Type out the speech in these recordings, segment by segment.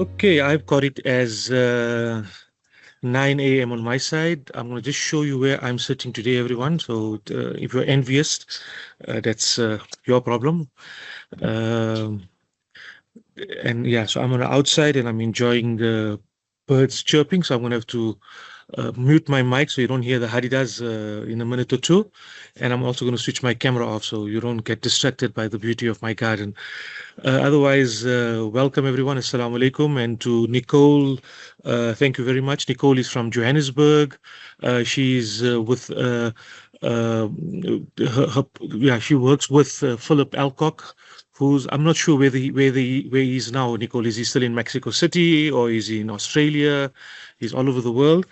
Okay, I've got it as 9 a.m. on my side. I'm going to just show you where I'm sitting today, everyone. So if you're envious, that's your problem. Um, and yeah, so I'm on the outside and I'm enjoying the birds chirping. So I'm going to have to mute my mic so you don't hear the hadidas in a minute or two. And I'm also going to switch my camera off so you don't get distracted by the beauty of my garden. Otherwise, welcome everyone. Assalamu alaikum. And to Nicole, thank you very much. Nicole is from Johannesburg. She's with yeah, she works with Philip Alcock, who's I'm not sure where he is now. Nicole, is he still in Mexico City or is he in Australia? He's all over the world,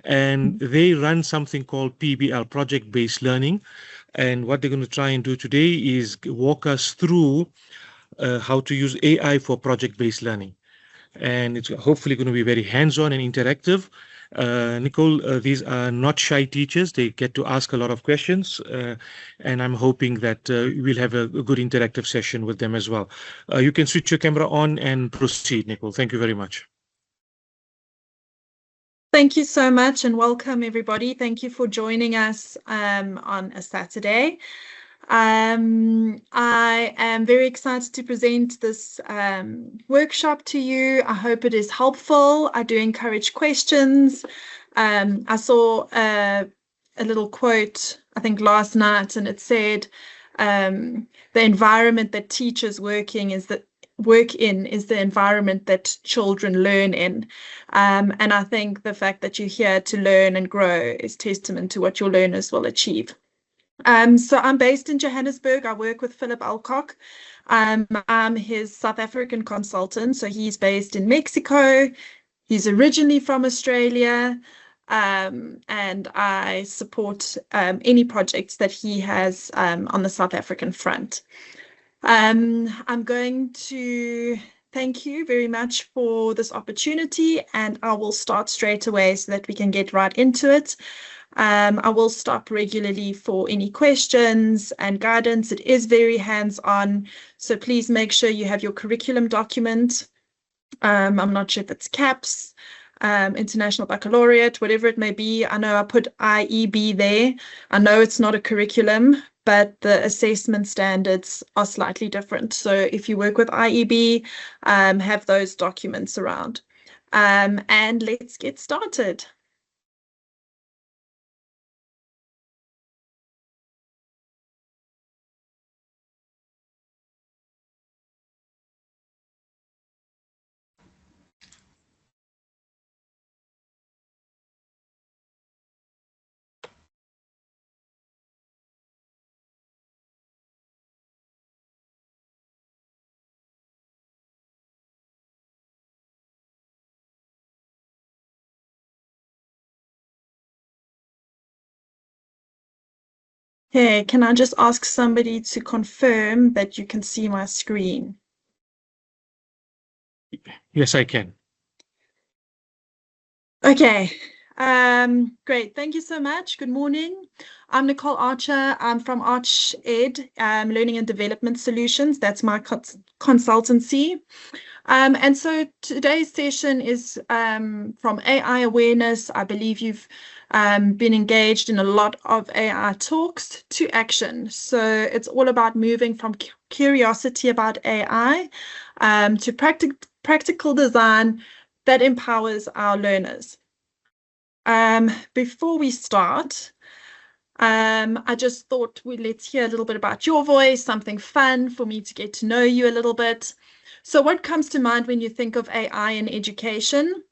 and they run something called PBL, project-based learning. And what they're going to try and do today is walk us through how to use AI for project-based learning. And it's hopefully going to be very hands-on and interactive. Nicole, these are not shy teachers. They get to ask a lot of questions. And I'm hoping that we'll have a good interactive session with them as well. You can switch your camera on and proceed, Nicole. Thank you very much. Thank you so much and welcome everybody. Thank you for joining us on a Saturday. I am very excited to present this workshop to you. I hope it is helpful. I do encourage questions. I saw a little quote, I think last night, and it said, the environment that teachers work in is the environment that children learn in. And I think the fact that you're here to learn and grow is testament to what your learners will achieve. So I'm based in Johannesburg. I work with Philip Alcock. I'm his South African consultant. So he's based in Mexico. He's originally from Australia. And I support any projects that he has on the South African front. I'm going to thank you very much for this opportunity, and I will start straight away so that we can get right into it. I will stop regularly for any questions and guidance. It is very hands-on, so please make sure you have your curriculum document. I'm not sure if it's CAPS, International Baccalaureate, whatever it may be. I know I put IEB there. I know it's not a curriculum, but the assessment standards are slightly different. So if you work with IEB, have those documents around. And let's get started. Hey, can I just ask somebody to confirm that you can see my screen? Yes, I can. Okay. Great. Thank you so much. Good morning. I'm Nicole Archer. I'm from Arch Ed, Learning and Development Solutions. That's my consultancy. And so today's session is from AI awareness. I believe you've been engaged in a lot of AI talks to action. So it's all about moving from curiosity about AI to practical design that empowers our learners. Before we start, I just thought let's hear a little bit about your voice, something fun for me to get to know you a little bit. So what comes to mind when you think of AI in education?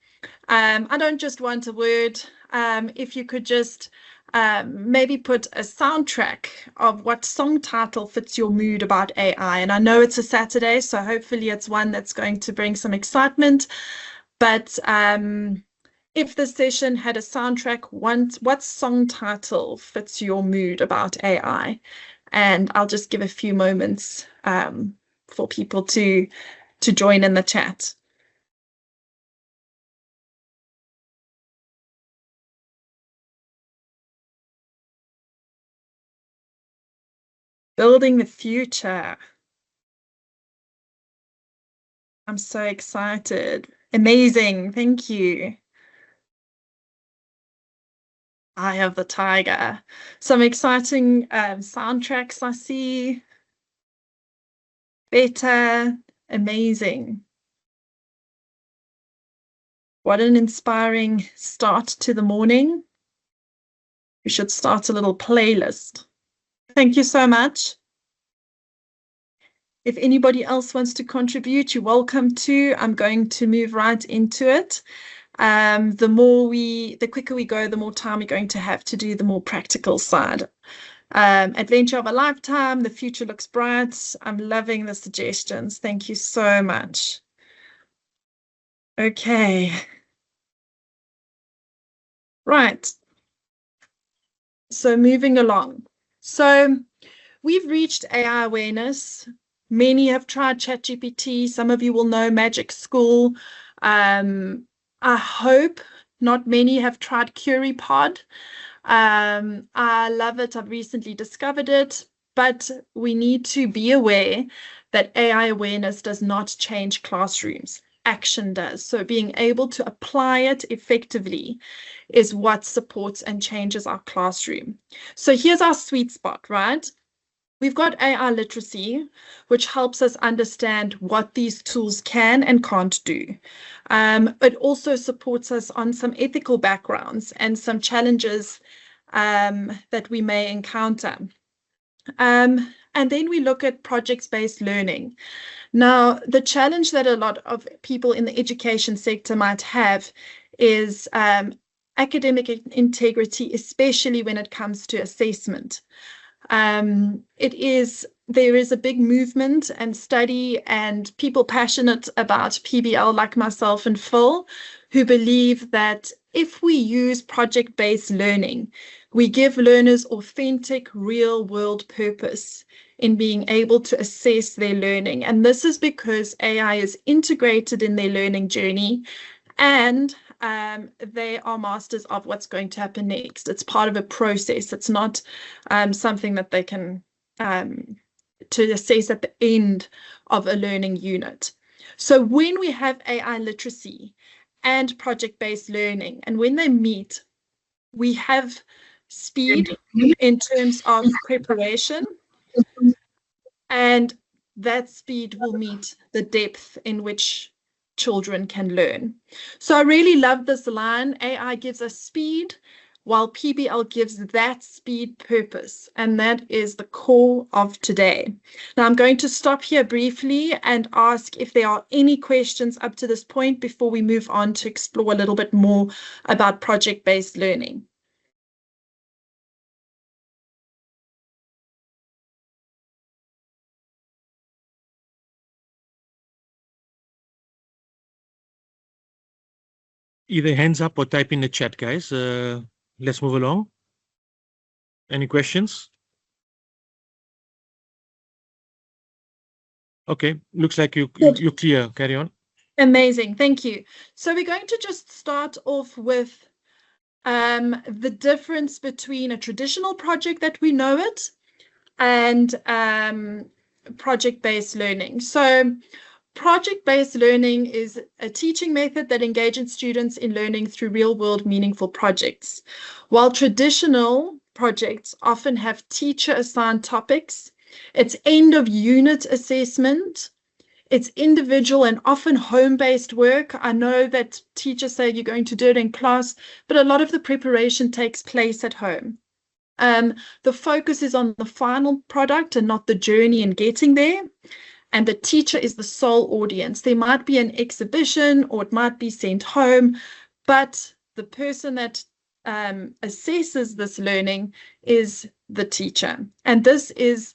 I don't just want a word. If you could just maybe put a soundtrack of what song title fits your mood about AI. And I know it's a Saturday, so hopefully it's one that's going to bring some excitement. But if the session had a soundtrack, what song title fits your mood about AI? And I'll just give a few moments for people to join in the chat. Building the future. I'm so excited. Amazing. Thank you. Eye of the Tiger. Some exciting soundtracks I see. Better. Amazing. What an inspiring start to the morning. We should start a little playlist. Thank you so much. If anybody else wants to contribute, you're welcome to. I'm going to move right into it. The quicker we go, the more time we're going to have to do the more practical side. Adventure of a lifetime. The future looks bright. I'm loving the suggestions. Thank you so much. Okay. Right. So moving along. So we've reached AI awareness. Many have tried ChatGPT. Some of you will know Magic School. I hope not many have tried CurryPod. I love it. I've recently discovered it, but we need to be aware that AI awareness does not change classrooms. Action does. So being able to apply it effectively is what supports and changes our classroom. So here's our sweet spot, right? We've got AI literacy, which helps us understand what these tools can and can't do. It also supports us on some ethical backgrounds and some challenges that we may encounter. And then we look at project-based learning. Now, the challenge that a lot of people in the education sector might have is academic integrity, especially when it comes to assessment. There is a big movement and study and people passionate about PBL like myself and Phil, who believe that if we use project-based learning, we give learners authentic, real-world purpose in being able to assess their learning. And this is because AI is integrated in their learning journey and they are masters of what's going to happen next. It's part of a process. It's not something that they can to assess at the end of a learning unit. So when we have AI literacy and project-based learning, and when they meet, we have speed in terms of preparation, and that speed will meet the depth in which children can learn. So I really love this line. AI gives us speed, while PBL gives that speed purpose. And that is the core of today. Now I'm going to stop here briefly and ask if there are any questions up to this point before we move on to explore a little bit more about project-based learning. Either hands up or type in the chat, guys. Let's move along. Any questions? Okay, looks like you're clear. Carry on. Amazing, thank you. So we're going to just start off with the difference between a traditional project that we know it and project-based learning. So project-based learning is a teaching method that engages students in learning through real-world meaningful projects. While traditional projects often have teacher-assigned topics, it's end-of-unit assessment, it's individual and often home-based work. I know that teachers say you're going to do it in class, but a lot of the preparation takes place at home. The focus is on the final product and not the journey in getting there. And the teacher is the sole audience. There might be an exhibition or it might be sent home, but the person that assesses this learning is the teacher. And this is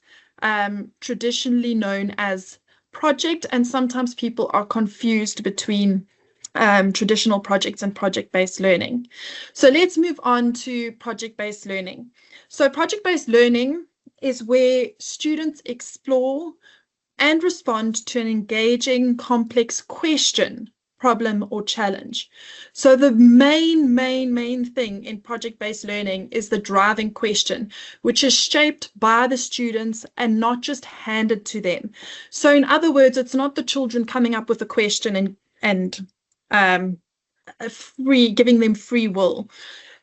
traditionally known as project, and sometimes people are confused between traditional projects and project-based learning. So let's move on to project-based learning. So project-based learning is where students explore and respond to an engaging, complex question, problem, or challenge. So the main thing in project-based learning is the driving question, which is shaped by the students and not just handed to them. So in other words, it's not the children coming up with a question and giving them free will.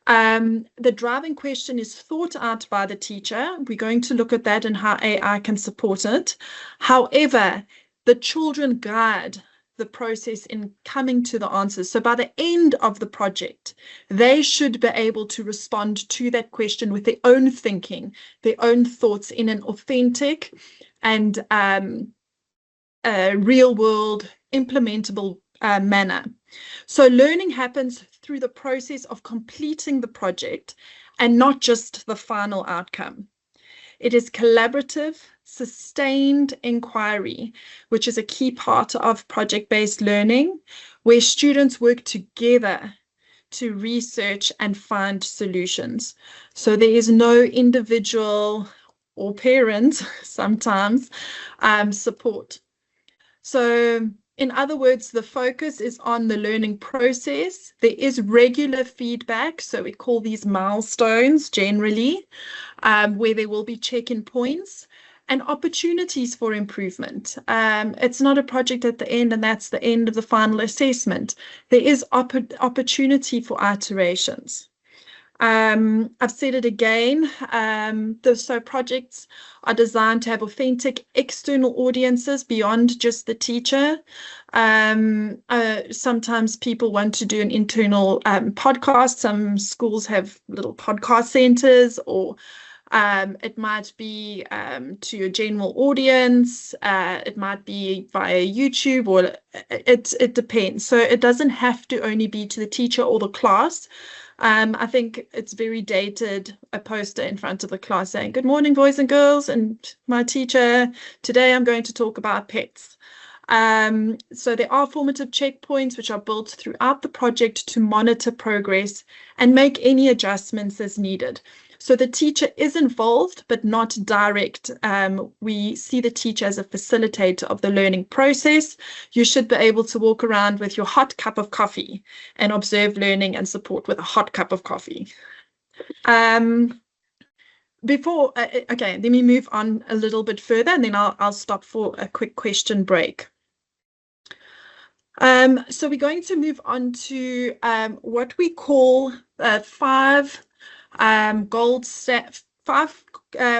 The driving question is thought out by the teacher. We're going to look at that and how AI can support it. However, the children guide the process in coming to the answers. So by the end of the project, they should be able to respond to that question with their own thinking, their own thoughts in an authentic and real world implementable manner. So learning happens through the process of completing the project and not just the final outcome. It is collaborative, sustained inquiry, which is a key part of project-based learning, where students work together to research and find solutions. So there is no individual or parent sometimes support. So in other words, the focus is on the learning process. There is regular feedback, so we call these milestones generally, where there will be check-in points and opportunities for improvement. It's not a project at the end and that's the end of the final assessment. There is opportunity for iterations. I've said it again, so projects are designed to have authentic external audiences beyond just the teacher. Sometimes people want to do an internal podcast. Some schools have little podcast centers, or it might be to a general audience. It might be via YouTube, or it depends. So it doesn't have to only be to the teacher or the class. I think it's very dated, a poster in front of the class saying, "Good morning, boys and girls, and my teacher. Today I'm going to talk about pets." So there are formative checkpoints which are built throughout the project to monitor progress and make any adjustments as needed. So the teacher is involved, but not direct. We see the teacher as a facilitator of the learning process. You should be able to walk around with your hot cup of coffee and observe learning and support with a hot cup of coffee. Okay, let me move on a little bit further, and then I'll stop for a quick question break. So we're going to move on to what we call five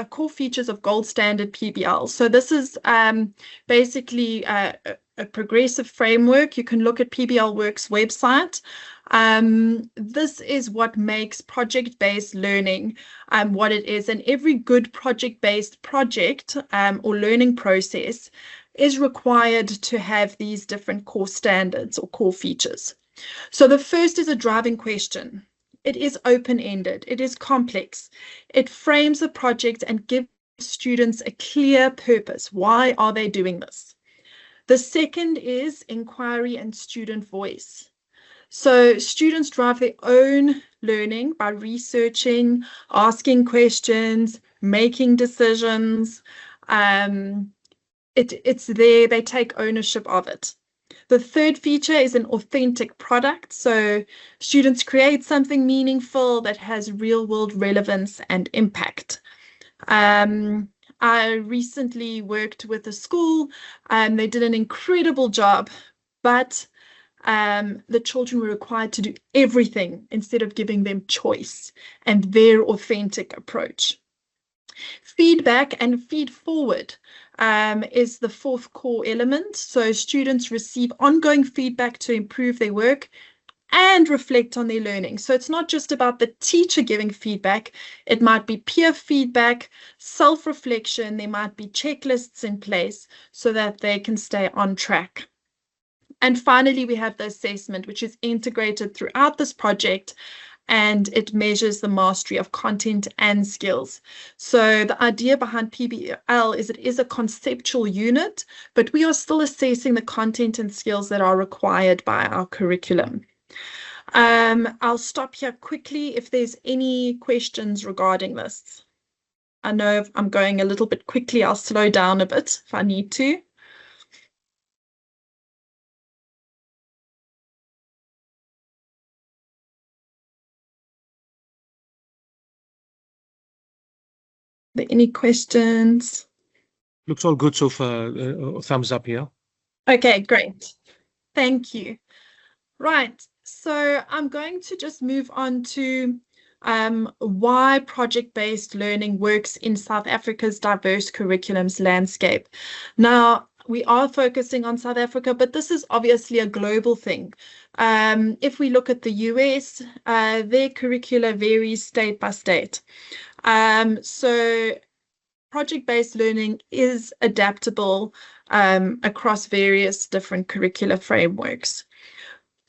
core features of gold standard PBL. So this is basically a progressive framework. You can look at PBL Works website. This is what makes project-based learning what it is. And every good project-based project or learning process is required to have these different core standards or core features. So the first is a driving question. It is open-ended. It is complex. It frames the project and gives students a clear purpose. Why are they doing this? The second is inquiry and student voice. So students drive their own learning by researching, asking questions, making decisions. It's there. They take ownership of it. The third feature is an authentic product. So students create something meaningful that has real-world relevance and impact. I recently worked with a school and they did an incredible job, but the children were required to do everything instead of giving them choice and their authentic approach. Feedback and feed forward is the fourth core element. So students receive ongoing feedback to improve their work and reflect on their learning. So it's not just about the teacher giving feedback. It might be peer feedback, self-reflection. There might be checklists in place so that they can stay on track. And finally, we have the assessment, which is integrated throughout this project, and it measures the mastery of content and skills. So the idea behind PBL is it is a conceptual unit, but we are still assessing the content and skills that are required by our curriculum. I'll stop here quickly if there's any questions regarding this. I know I'm going a little bit quickly. I'll slow down a bit if I need to. Are there any questions? Looks all good so far. Thumbs up here. Okay, great. Thank you. Right. So I'm going to just move on to why project-based learning works in South Africa's diverse curriculums landscape. Now, we are focusing on South Africa, but this is obviously a global thing. If we look at the US, their curricula varies state by state. So project-based learning is adaptable across various different curricular frameworks.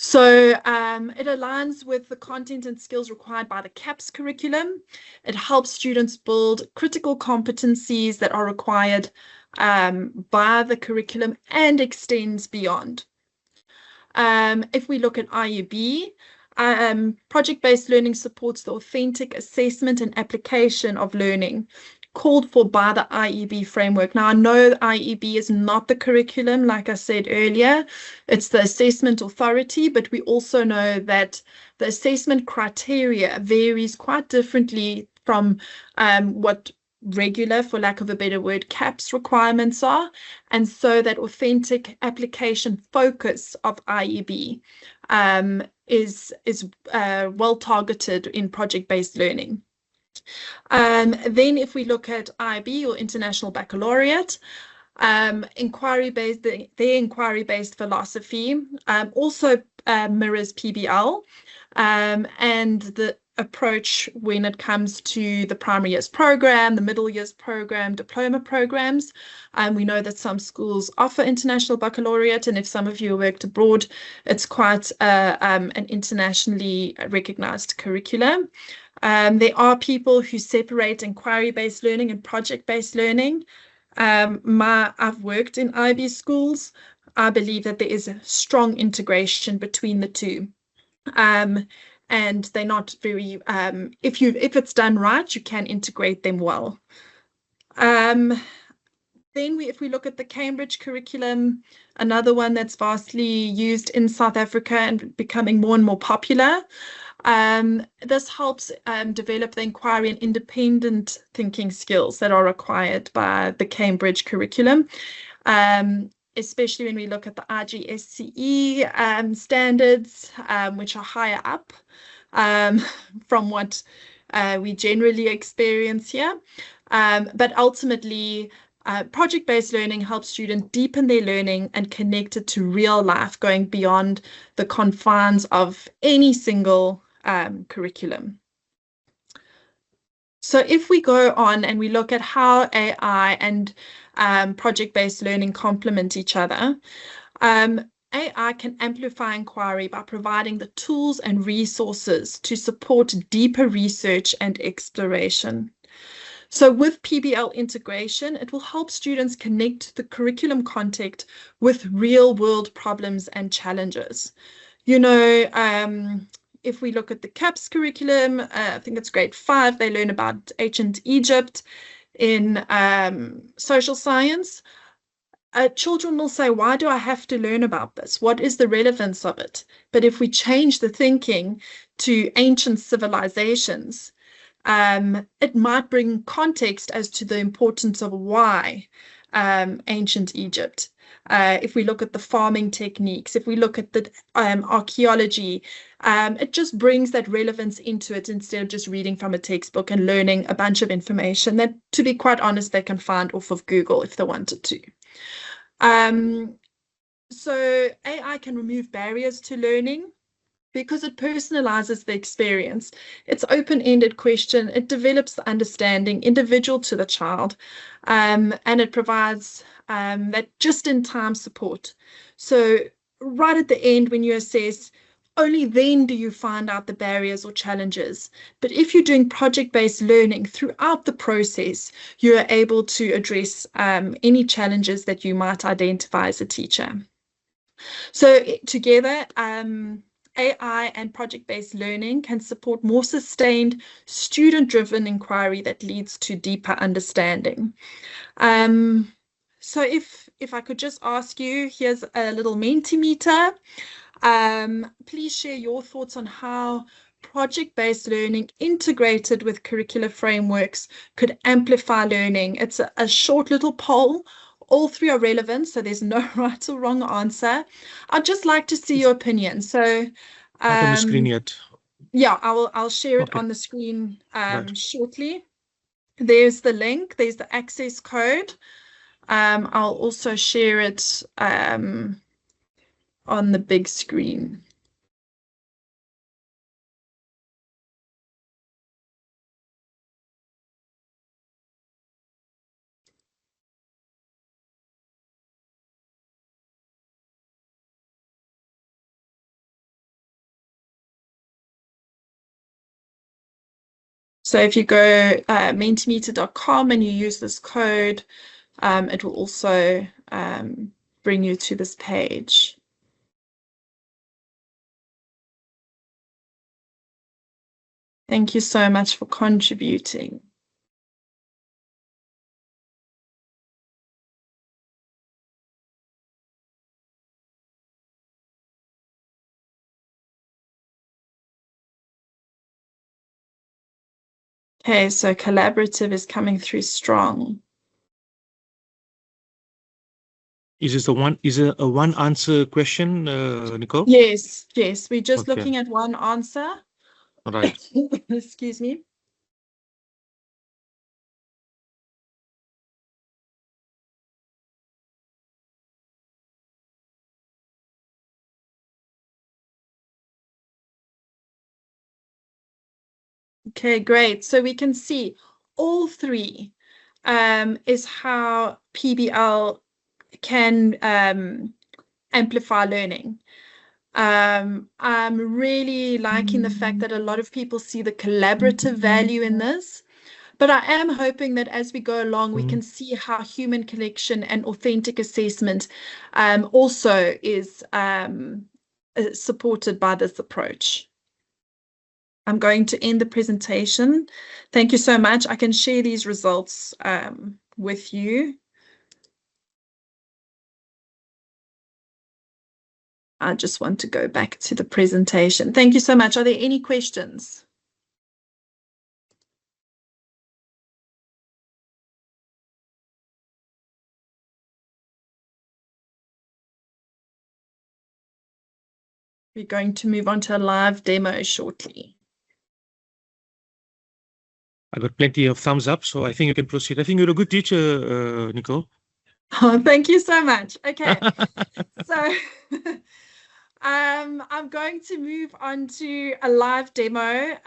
So it aligns with the content and skills required by the CAPS curriculum. It helps students build critical competencies that are required by the curriculum and extends beyond. If we look at IUB, project-based learning supports the authentic assessment and application of learning called for by the IEB framework. Now, I know IEB is not the curriculum, like I said earlier, it's the assessment authority, but we also know that the assessment criteria varies quite differently from what regular, for lack of a better word, CAPS requirements are. And so that authentic application focus of IEB is well targeted in project-based learning. Then if we look at IB or International Baccalaureate, inquiry-based, their inquiry-based philosophy also mirrors PBL, and the approach when it comes to the primary years program, the middle years program, diploma programs. We know that some schools offer International Baccalaureate, and if some of you worked abroad, it's quite an internationally recognized curriculum. There are people who separate inquiry-based learning and project-based learning. I've worked in IB schools. I believe that there is a strong integration between the two. And they're not very, if it's done right, you can integrate them well. Then if we look at the Cambridge curriculum, another one that's vastly used in South Africa and becoming more and more popular. This helps develop the inquiry and independent thinking skills that are required by the Cambridge curriculum, especially when we look at the IGSCE standards, which are higher up from what we generally experience here. But ultimately, project-based learning helps students deepen their learning and connect it to real life, going beyond the confines of any single curriculum. So if we go on and we look at how AI and project-based learning complement each other, AI can amplify inquiry by providing the tools and resources to support deeper research and exploration. So with PBL integration, it will help students connect the curriculum content with real-world problems and challenges. You know, if we look at the CAPS curriculum, I think it's grade 5, they learn about ancient Egypt in social science. Children will say, why do I have to learn about this? What is the relevance of it? But if we change the thinking to ancient civilizations, it might bring context as to the importance of why ancient Egypt. If we look at the farming techniques, if we look at the archaeology, it just brings that relevance into it instead of just reading from a textbook and learning a bunch of information that, to be quite honest, they can find off of Google if they wanted to. So AI can remove barriers to learning because it personalizes the experience. It's open-ended question. It develops the understanding individual to the child, and it provides that just-in-time support. So right at the end, when you assess, only then do you find out the barriers or challenges. But if you're doing project-based learning throughout the process, you are able to address any challenges that you might identify as a teacher. So together, AI and project-based learning can support more sustained student-driven inquiry that leads to deeper understanding. So if I could just ask you, here's a little Mentimeter. Please share your thoughts on how project-based learning integrated with curricular frameworks could amplify learning. It's a short little poll. All three are relevant, so there's no right or wrong answer. I'd just like to see your opinion. So, Not on the screen um, yet. yeah, I'll share it Okay, on the screen right. shortly. There's the link, there's the access code. I'll also share it on the big screen. So if you go mentimeter.com and you use this code, it will also bring you to this page. Thank you so much for contributing. Okay, so collaborative is coming through strong. Is this a one answer question, Nicole? Yes, yes. We're just Okay, looking at one answer. right. Excuse me. Okay, great. So we can see all three is how PBL can amplify learning. I'm really liking the fact that a lot of people see the collaborative value in this, but I am hoping that as we go along, we can see how human connection and authentic assessment also is supported by this approach. I'm going to end the presentation. Thank you so much. I can share these results with you. I just want to go back to the presentation. Thank you so much. Are there any questions? We're going to move on to a live demo shortly. I got plenty of thumbs up, so I think you can proceed. I think you're a good teacher, Nicole. Oh, thank you so much. Okay, so I'm going to move on to a live demo.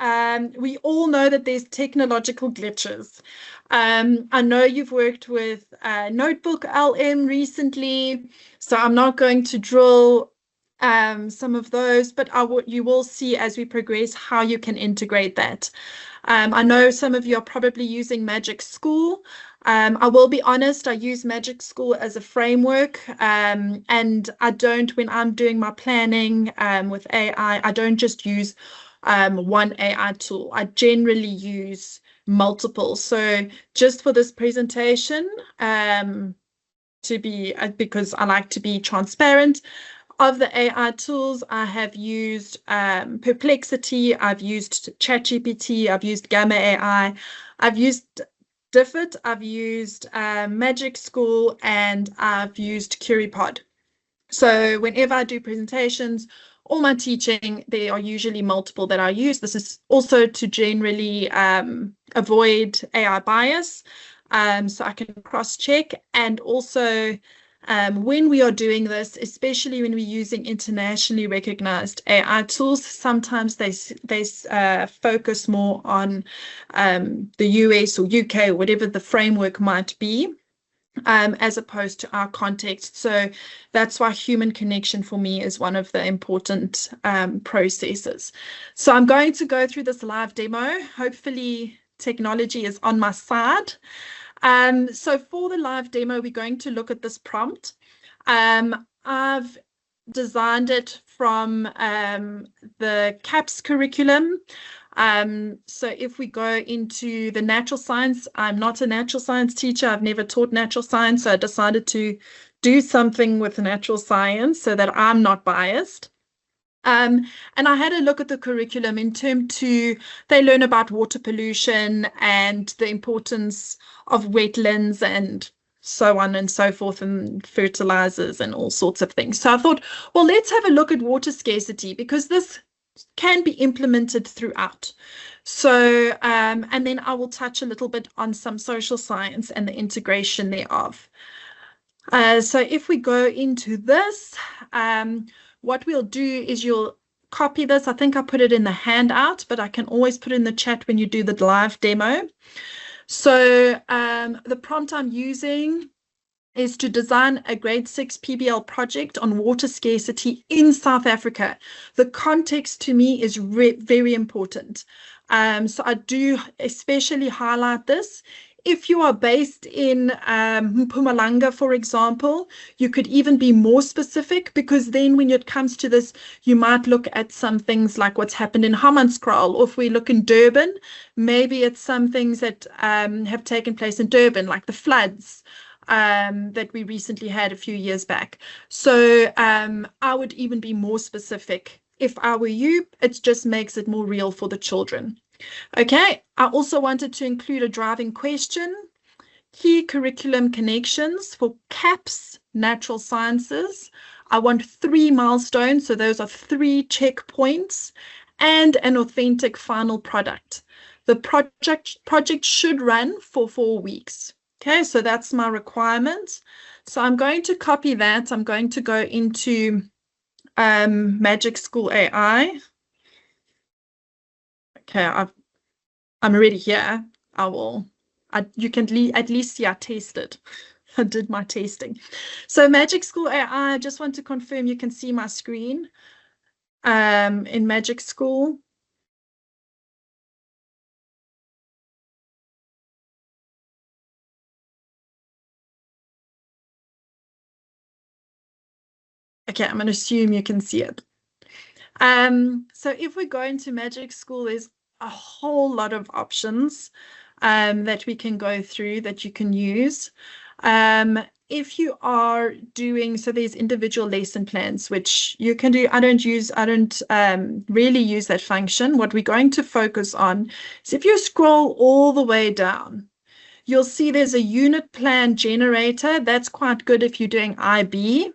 We all know that there's technological glitches. I know you've worked with Notebook LM recently, so I'm not going to drill some of those, but you will see as we progress how you can integrate that. I know some of you are probably using Magic School. I will be honest, I use Magic School as a framework, and I don't, when I'm doing my planning with AI, I don't just use one AI tool. I generally use multiple. So just for this presentation, because I like to be transparent, of the AI tools, I have used Perplexity, I've used ChatGPT, I've used Gamma AI, I've used Diffit, I've used Magic School, and I've used CurryPod. So whenever I do presentations or my teaching, there are usually multiple that I use. This is also to generally avoid AI bias, so I can cross-check. And also, when we are doing this, especially when we're using internationally recognized AI tools, sometimes they focus more on the US or UK, or whatever the framework might be. As opposed to our context. So that's why human connection for me is one of the important processes. So I'm going to go through this live demo. Hopefully technology is on my side. So for the live demo, we're going to look at this prompt. I've designed it from the CAPS curriculum. So if we go into the natural science, I'm not a natural science teacher. I've never taught natural science, so I decided to do something with natural science so that I'm not biased. And I had a look at the curriculum in term 2. They learn about water pollution and the importance of wetlands and so on and so forth, and fertilizers and all sorts of things. So I thought, well, let's have a look at water scarcity, because this can be implemented throughout. So, and then I will touch a little bit on some social science and the integration thereof. So if we go into this, what we'll do is you'll copy this. I think I put it in the handout, but I can always put it in the chat when you do the live demo. So the prompt I'm using is to design a grade 6 PBL project on water scarcity in South Africa. The context to me is very important. So I do especially highlight this. If you are based in Mpumalanga, for example, you could even be more specific, because then when it comes to this, you might look at some things like what's happened in Hammanskraal, or if we look in Durban, maybe it's some things that have taken place in Durban, like the floods that we recently had a few years back. So I would even be more specific. If I were you, it just makes it more real for the children. Okay, I also wanted to include a driving question, key curriculum connections for CAPS, natural sciences. I want 3 milestones, so those are 3 checkpoints, and an authentic final product. The project should run for 4 weeks. Okay, so that's my requirement. So I'm going to copy that. I'm going to go into Magic School AI. Okay, I'm already here. You can at least see I tested. I did my testing. So Magic School AI, I just want to confirm you can see my screen in Magic School. Okay, I'm going to assume you can see it. So if we go into Magic School, there's a whole lot of options that we can go through that you can use. If you are doing, so there's individual lesson plans, which you can do. I don't really use that function. What we're going to focus on is if you scroll all the way down, you'll see there's a unit plan generator. That's quite good if you're doing IB.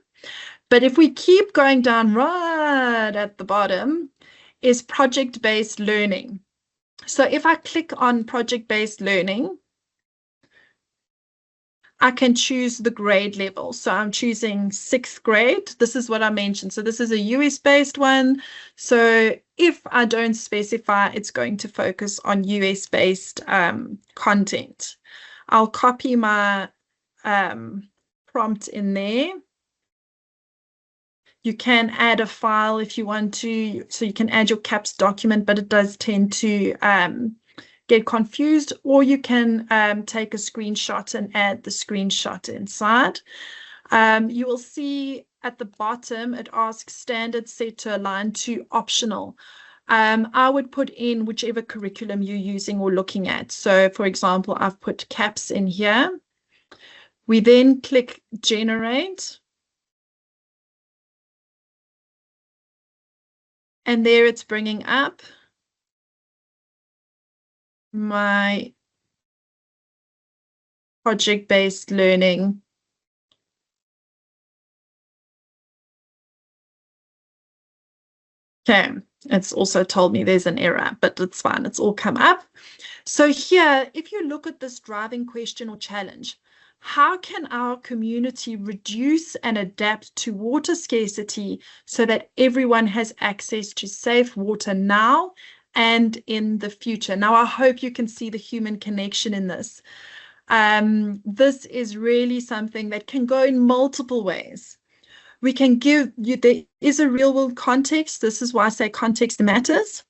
But if we keep going down, right at the bottom is project-based learning. So if I click on project-based learning, I can choose the grade level. So I'm choosing 6th grade. This is what I mentioned. So this is a US-based one. So if I don't specify, it's going to focus on US-based content. I'll copy my prompt in there. You can add a file if you want to, so you can add your CAPS document, but it does tend to get confused, or you can take a screenshot and add the screenshot inside. You will see at the bottom, it asks standard set to align to optional. I would put in whichever curriculum you're using or looking at. So for example, I've put CAPS in here. We then click generate. And there it's bringing up my project-based learning. Okay, it's also told me there's an error, but it's fine. It's all come up. So here, if you look at this driving question or challenge, how can our community reduce and adapt to water scarcity so that everyone has access to safe water now and in the future? Now, I hope you can see the human connection in this. This is really something that can go in multiple ways. We can give you, there is a real world context. This is why I say context matters.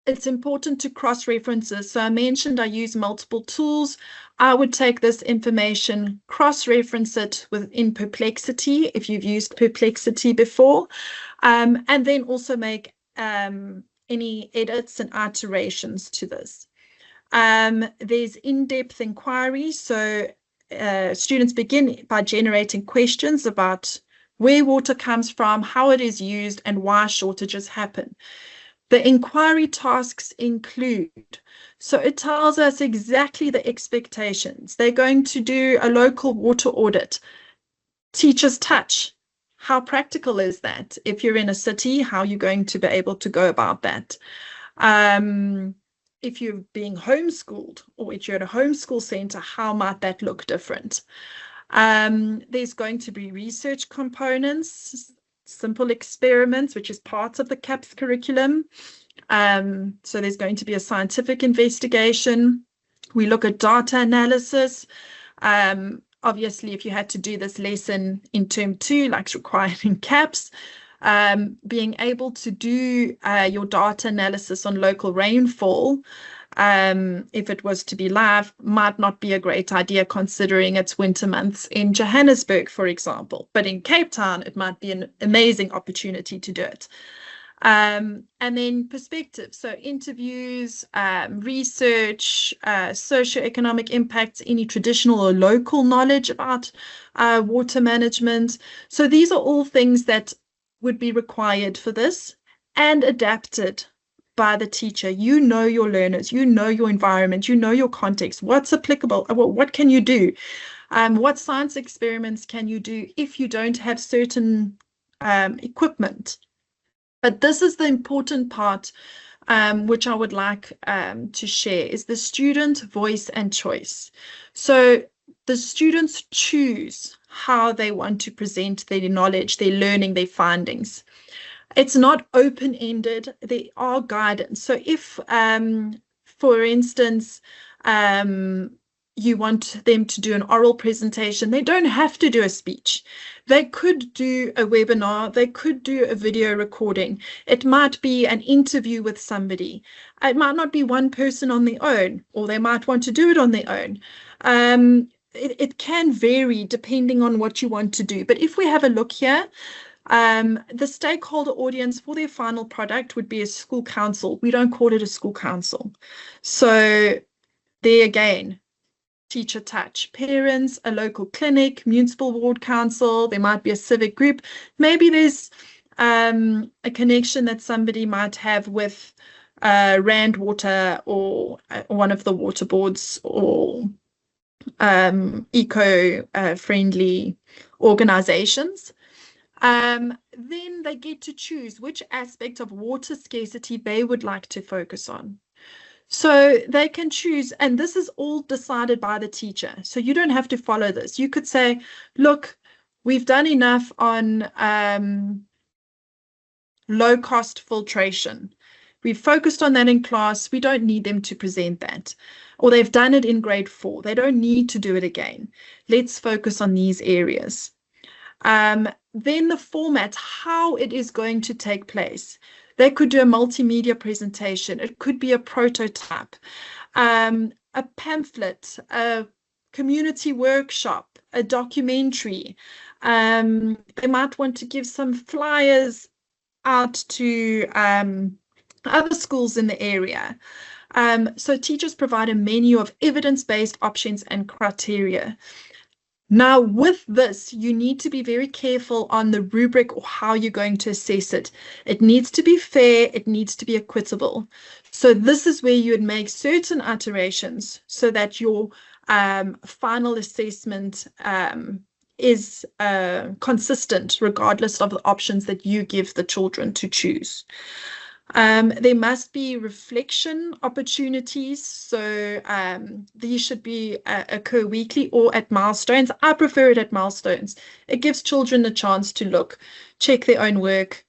It's important to cross-reference this. So I mentioned I use multiple tools. I would take this information, cross-reference it within Perplexity, if you've used Perplexity before, and then also make any edits and iterations to this. There's in-depth inquiry. So students begin by generating questions about where water comes from, how it is used, and why shortages happen. The inquiry tasks include, So it tells us exactly the expectations. They're going to do a local water audit. Teachers touch. How practical is that? If you're in a city, how are you going to be able to go about that? If you're being homeschooled or if you're at a homeschool center, how might that look different? There's going to be research components, simple experiments, which is part of the CAPS curriculum. So there's going to be a scientific investigation. We look at data analysis. Obviously, if you had to do this lesson in term 2, like it's required in CAPS, being able to do your data analysis on local rainfall, if it was to be live, might not be a great idea considering it's winter months in Johannesburg, for example. But in Cape Town, it might be an amazing opportunity to do it. And then perspective, so interviews, research, socioeconomic impacts, any traditional or local knowledge about water management. So these are all things that would be required for this and adapted by the teacher. You know your learners, you know your environment, you know your context, what's applicable, what can you do? What science experiments can you do if you don't have certain equipment? But this is the important part, which I would like to share, is the student voice and choice. So the students choose how they want to present their knowledge, their learning, their findings. It's not open-ended. There are guidance. So if, for instance, you want them to do an oral presentation, they don't have to do a speech. They could do a webinar, they could do a video recording. It might be an interview with somebody. It might not be one person on their own, or they might want to do it on their own. It can vary depending on what you want to do. But if we have a look here, the stakeholder audience for their final product would be a school council. We don't call it a school council. So there again, teacher touch, parents, a local clinic, municipal ward council, there might be a civic group. Maybe there's a connection that somebody might have with Rand Water or one of the water boards or eco-friendly organizations. Then they get to choose which aspect of water scarcity they would like to focus on. So they can choose, and this is all decided by the teacher. So you don't have to follow this. You could say, look, we've done enough on low-cost filtration. We've focused on that in class. We don't need them to present that. Or they've done it in grade 4. They don't need to do it again. Let's focus on these areas. Then the format, how it is going to take place. They could do a multimedia presentation. It could be a prototype, a pamphlet, a community workshop, a documentary. They might want to give some flyers out to other schools in the area. So teachers provide a menu of evidence-based options and criteria. Now, with this, you need to be very careful on the rubric or how you're going to assess it. It needs to be fair. It needs to be equitable. So this is where you would make certain iterations so that your final assessment is consistent, regardless of the options that you give the children to choose. There must be reflection opportunities. So these should be occur weekly or at milestones. I prefer it at milestones. It gives children a chance to look, check their own work,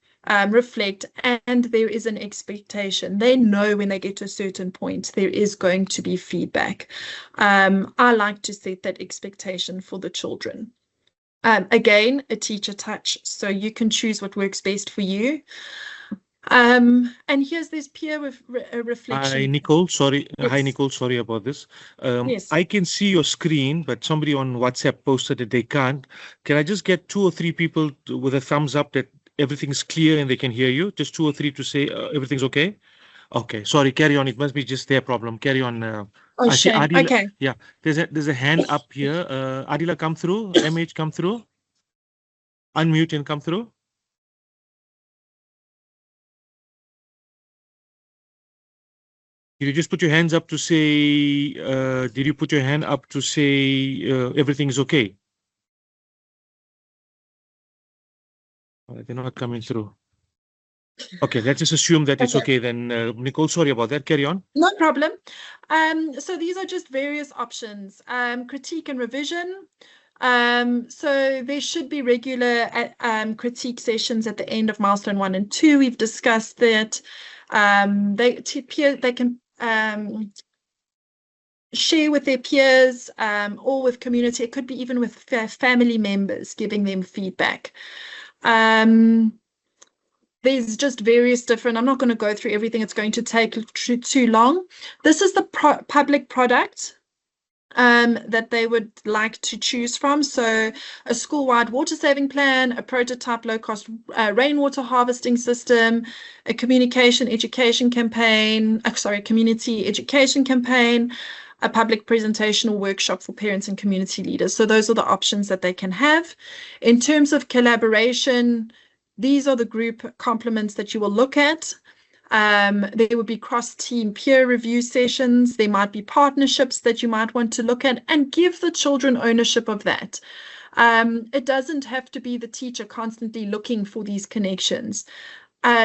reflect, and there is an expectation. They know when they get to a certain point, there is going to be feedback. I like to set that expectation for the children. Again, a teacher touch, so you can choose what works best for you. And here's this peer reflection. Hi, Nicole. Sorry. Yes. Hi, Nicole. Sorry about this. Yes. I can see your screen, but somebody on WhatsApp posted that they can't. Can I just get 2 or 3 people with a thumbs up that everything's clear and they can hear you? Just 2 or 3 to say everything's okay? Okay. Sorry. Carry on. It must be just their problem. Carry on. Oh, I see shame. Adila. Okay. Yeah. There's a hand up here. Adila, come through. MH, come through. Unmute and come through. Did you just put your hands up to say, did you put your hand up to say everything's okay? They're not coming through. Okay, let's just assume that it's okay then. Nicole, sorry about that. Carry on. No problem. So these are just various options. Critique and revision. So there should be regular critique sessions at the end of milestone 1 and 2. We've discussed that. They can share with their peers or with community. It could be even with family members, giving them feedback. There's just various different, I'm not going to go through everything. It's going to take too long. This is the public product that they would like to choose from. So a school-wide water saving plan, a prototype low-cost rainwater harvesting system, a communication education campaign, community education campaign, a public presentation or workshop for parents and community leaders. So those are the options that they can have. In terms of collaboration, these are the group complements that you will look at. There would be cross-team peer review sessions. There might be partnerships that you might want to look at, and give the children ownership of that. It doesn't have to be the teacher constantly looking for these connections.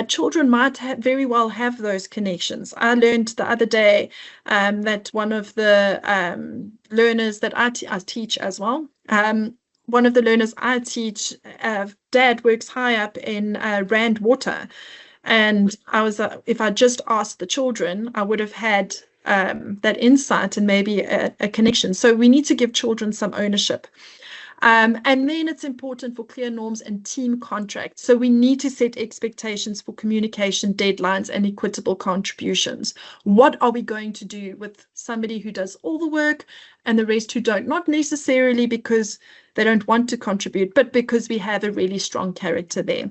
Children might very well have those connections. I learned the other day that one of the learners that I teach as well, one of the learners I teach, dad works high up in Rand Water. And I was, if I just asked the children, I would have had that insight and maybe a connection. So we need to give children some ownership. And then it's important for clear norms and team contracts. So we need to set expectations for communication, deadlines, and equitable contributions. What are we going to do with somebody who does all the work and the rest who don't? Not necessarily because they don't want to contribute, but because we have a really strong character there.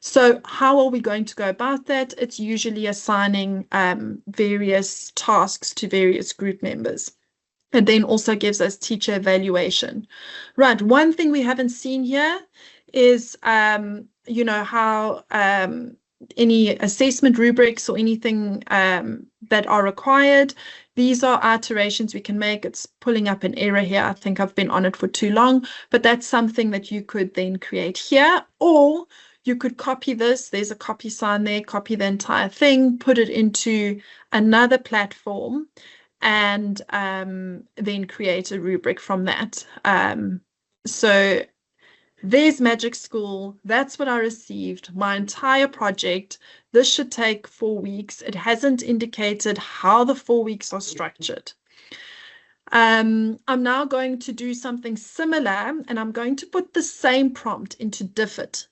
So how are we going to go about that? It's usually assigning various tasks to various group members. It then also gives us teacher evaluation. Right, one thing we haven't seen here is, how any assessment rubrics or anything that are required. These are iterations we can make. It's pulling up an error here. I think I've been on it for too long, but that's something that you could then create here, or you could copy this. There's a copy sign there, copy the entire thing, put it into another platform, and then create a rubric from that. So there's Magic School. That's what I received, my entire project. This should take 4 weeks. It hasn't indicated how the 4 weeks are structured. I'm now going to do something similar, and I'm going to put the same prompt into Diffit.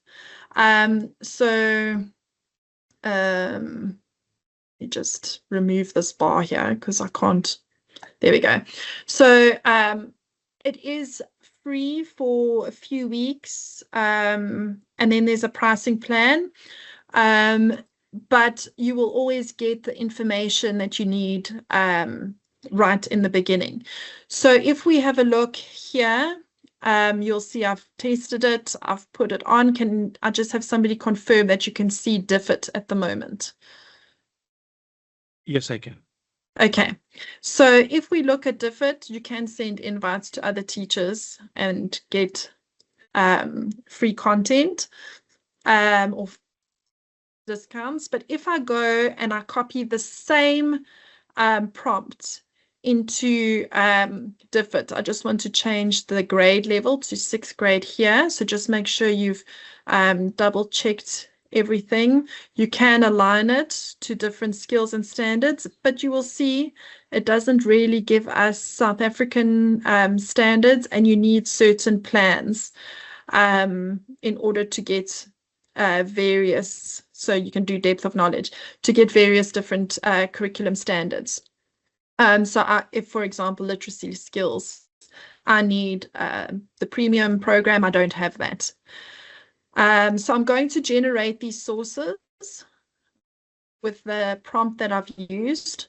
Let me just remove this bar here because I can't. There we go. So it is free for a few weeks, and then there's a pricing plan. But you will always get the information that you need right in the beginning. So if we have a look here, you'll see I've tested it. I've put it on. Can I just have somebody confirm that you can see Diffit at the moment? Yes, I can. Okay, so if we look at Diffit, you can send invites to other teachers and get free content or discounts. But if I go and I copy the same prompt into Diffit, I just want to change the grade level to 6th grade here. So just make sure you've double checked everything. You can align it to different skills and standards, but you will see it doesn't really give us South African standards, and you need certain plans in order to get various, so you can do depth of knowledge, to get various different curriculum standards. If, for example, literacy skills, I need the premium program. I don't have that. So I'm going to generate these sources with the prompt that I've used.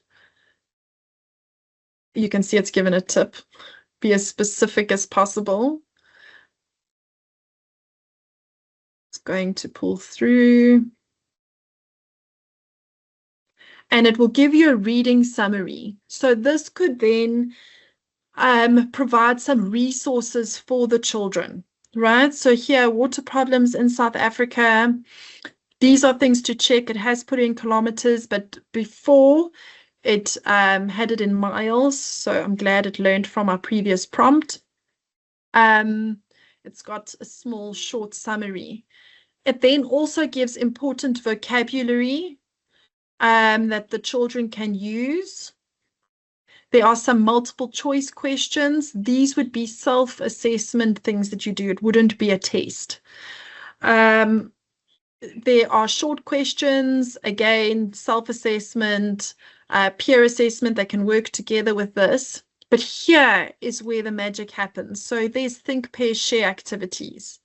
You can see it's given a tip. Be as specific as possible. It's going to pull through. and it will give you a reading summary. So this could then provide some resources for the children, right? So here, water problems in South Africa. These are things to check. It has put in kilometers, but before it had it in miles. So I'm glad it learned from our previous prompt. It's got a small short summary. It then also gives important vocabulary that the children can use. There are some multiple choice questions. These would be self-assessment things that you do. It wouldn't be a test. There are short questions, again, self-assessment, peer assessment that can work together with this. But here is where the magic happens. So there's think, pair, share activities.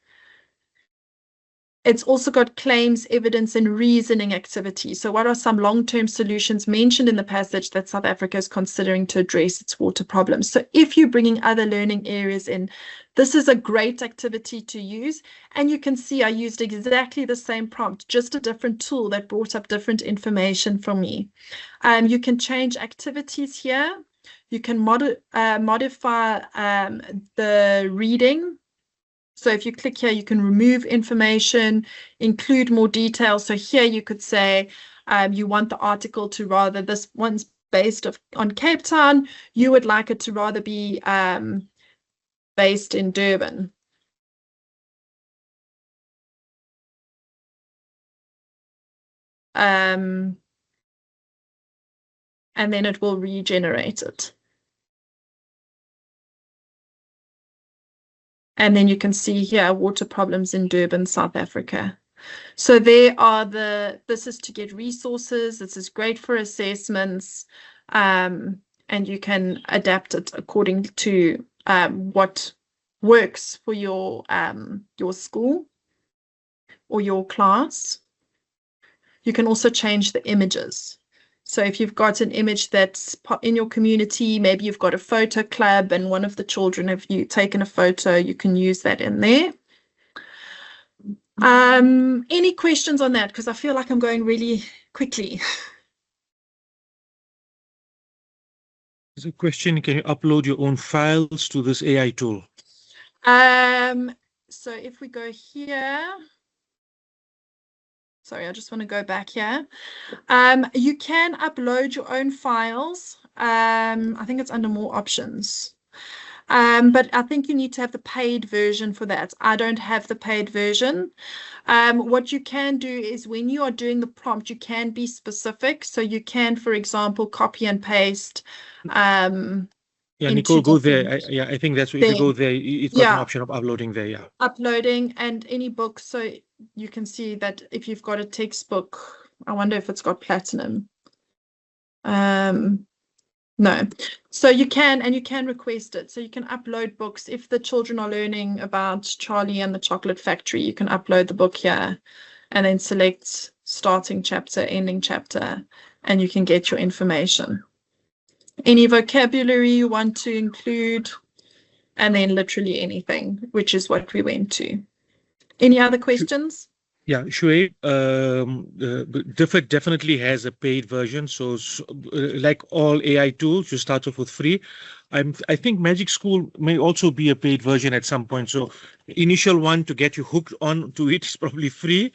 It's also got claims, evidence, and reasoning activities. So what are some long-term solutions mentioned in the passage that South Africa is considering to address its water problems? So if you're bringing other learning areas in, this is a great activity to use. And you can see I used exactly the same prompt, just a different tool that brought up different information for me. You can change activities here. You can modify the reading. So if you click here, you can remove information, include more details. So here you could say you want the article to rather, this one's based on Cape Town, you would like it to rather be based in Durban. And then it will regenerate it. And then you can see here, water problems in Durban, South Africa. So there are this is to get resources. This is great for assessments. And you can adapt it according to what works for your school or your class. You can also change the images. So if you've got an image that's in your community, maybe you've got a photo club and one of the children have you taken a photo, you can use that in there. Any questions on that? Because I feel like I'm going really quickly. There's a question, can you upload your own files to this AI tool? So if we go here, sorry, I just want to go back here. You can upload your own files. I think it's under more options. But I think you need to have the paid version for that. I don't have the paid version. What you can do is when you are doing the prompt, you can be specific. So you can, for example, copy and paste. Yeah, Nicole, go there. I think that's where if you go there, it's got an option of uploading there. Yeah. Uploading and any book. So you can see that if you've got a textbook, I wonder if it's got platinum. No. So you can request it. So you can upload books. If the children are learning about Charlie and the Chocolate Factory, you can upload the book here and then select starting chapter, ending chapter, and you can get your information. Any vocabulary you want to include, and then literally anything, which is what we went to. Any other questions? Yeah, Shuaib, Diffit definitely has a paid version. So like all AI tools, you start off with free. I think Magic School may also be a paid version at some point. So initial one to get you hooked on to it is probably free.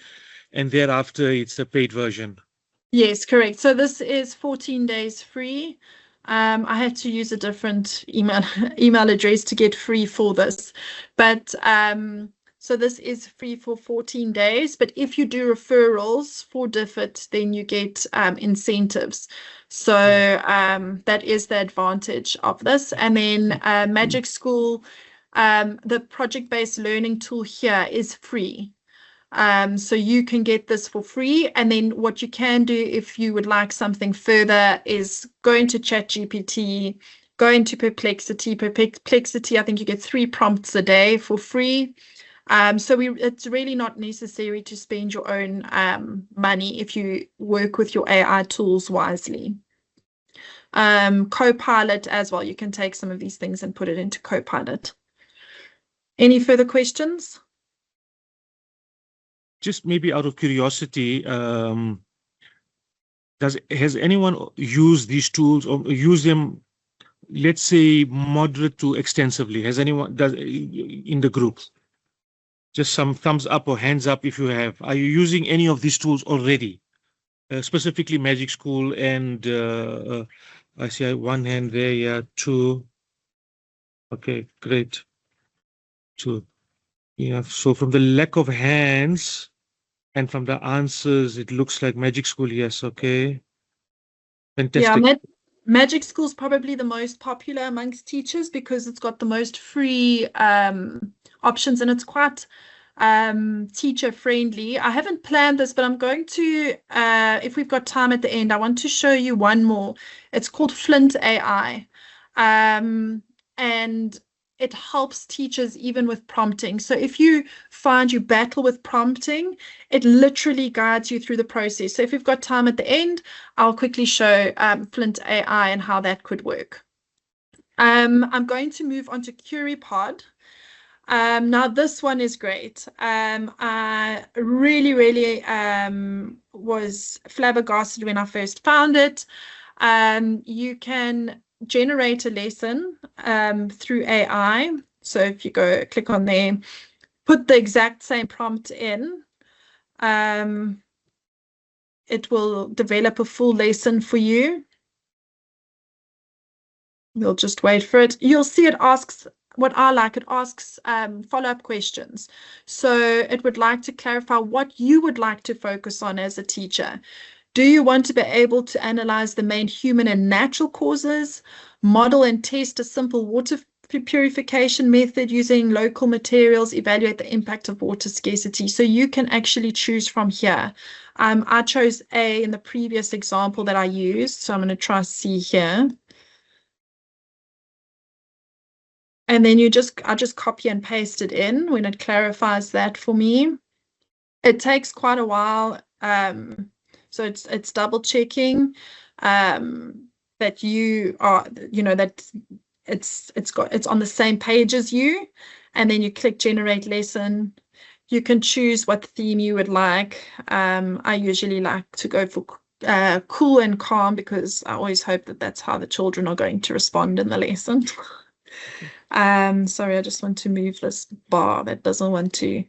And thereafter, it's a paid version. Yes, correct. So this is 14 days free. I had to use a different email address to get free for this. But so this is free for 14 days. But if you do referrals for Diffit, then you get incentives. So that is the advantage of this. And then Magic School, the project-based learning tool here is free. So you can get this for free. And then what you can do if you would like something further is go into ChatGPT, go into Perplexity. Perplexity, I think you get 3 prompts a day for free. So it's really not necessary to spend your own money if you work with your AI tools wisely. Copilot as well. You can take some of these things and put it into Copilot. Any further questions? Just maybe out of curiosity, Has anyone used these tools or used them, let's say, moderate to extensively? Has anyone does in the group? Just some thumbs up or hands up if you have. Are you using any of these tools already? Specifically Magic School and I see one hand there. Yeah, two. Okay, great. Two. Yeah. So from the lack of hands and from the answers, it looks like Magic School. Yes. Okay. Yeah, Fantastic. Magic School is probably the most popular amongst teachers because it's got the most free options and it's quite teacher friendly. I haven't planned this, but I'm going to, if we've got time at the end, I want to show you one more. It's called Flint AI. And it helps teachers even with prompting. So if you find you battle with prompting, it literally guides you through the process. So if we've got time at the end, I'll quickly show Flint AI and how that could work. I'm going to move on to QueryPod. Now this one is great. I really was flabbergasted when I first found it. You can generate a lesson through AI. So if you go click on there, put the exact same prompt in, it will develop a full lesson for you. We'll just wait for it. You'll see it asks what I like. It asks follow-up questions. So it would like to clarify what you would like to focus on as a teacher. Do you want to be able to analyze the main human and natural causes, model and test a simple water purification method using local materials, evaluate the impact of water scarcity? So you can actually choose from here. I chose A in the previous example that I used, so I'm going to try C here. And then I just copy and paste it in when it clarifies that for me. It takes quite a while. So it's double checking that you are, that it's on the same page as you. And then you click generate lesson. You can choose what theme you would like. I usually like to go for cool and calm because I always hope that that's how the children are going to respond in the lesson. Sorry, I just want to move this bar that doesn't want to.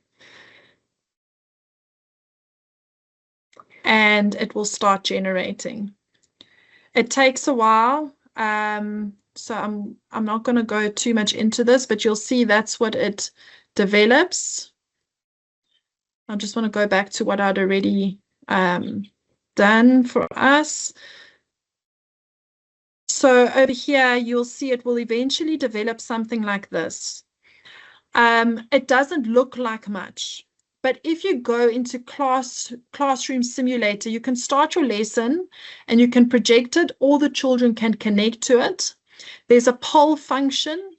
And it will start generating. It takes a while. So I'm not going to go too much into this, but you'll see that's what it develops. I just want to go back to what I'd already done for us. So over here, you'll see it will eventually develop something like this. It doesn't look like much, but if you go into Classroom Simulator, you can start your lesson and you can project it. All the children can connect to it. There's a poll function.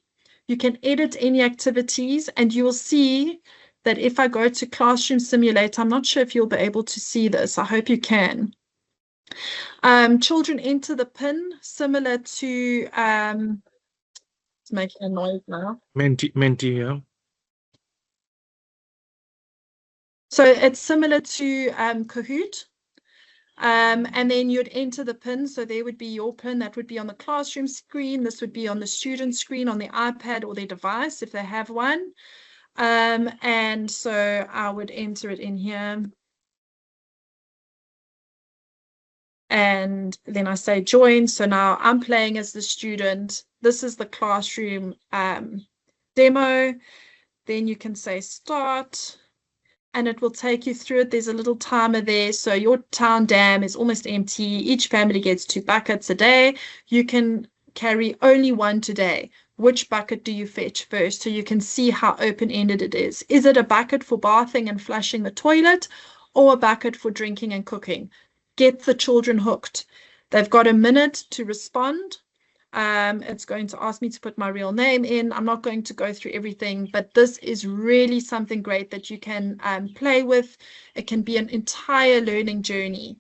You can edit any activities, and you will see that if I go to Classroom Simulator, I'm not sure if you'll be able to see this. I hope you can. Children enter the PIN similar to, it's making a noise now. Menti, yeah. So it's similar to Kahoot. And then you'd enter the PIN. So there would be your PIN. That would be on the classroom screen. This would be on the student screen on the iPad or their device if they have one. And so I would enter it in here. And then I say join. So now I'm playing as the student. This is the classroom demo. Then you can say start. And it will take you through it. There's a little timer there. So your town dam is almost empty. Each family gets 2 buckets a day. You can carry only one today. Which bucket do you fetch first? So you can see how open-ended it is. Is it a bucket for bathing and flushing the toilet or a bucket for drinking and cooking? Get the children hooked. They've got a minute to respond. It's going to ask me to put my real name in. I'm not going to go through everything, but this is really something great that you can play with. It can be an entire learning journey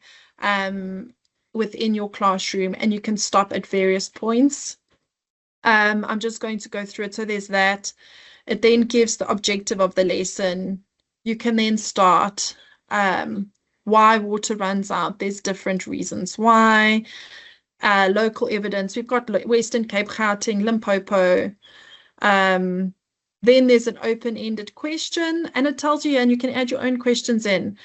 within your classroom, and you can stop at various points. I'm just going to go through it. So there's that. It then gives the objective of the lesson. You can then start why water runs out. There's different reasons why. Local evidence. We've got Western Cape, Gauteng, Limpopo. Then there's an open-ended question, and it tells you, and you can add your own questions in.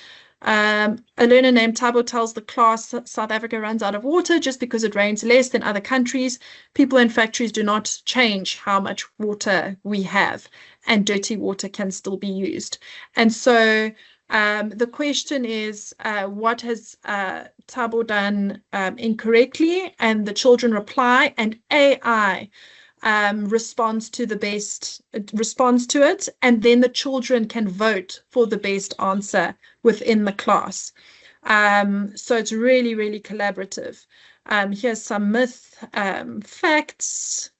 A learner named Tabo tells the class South Africa runs out of water just because it rains less than other countries. People in factories do not change how much water we have, and dirty water can still be used. And so the question is, what has Tabo done incorrectly? And the children reply, and AI responds to it, and then the children can vote for the best answer within the class. So it's really, really collaborative. Here's some myth facts.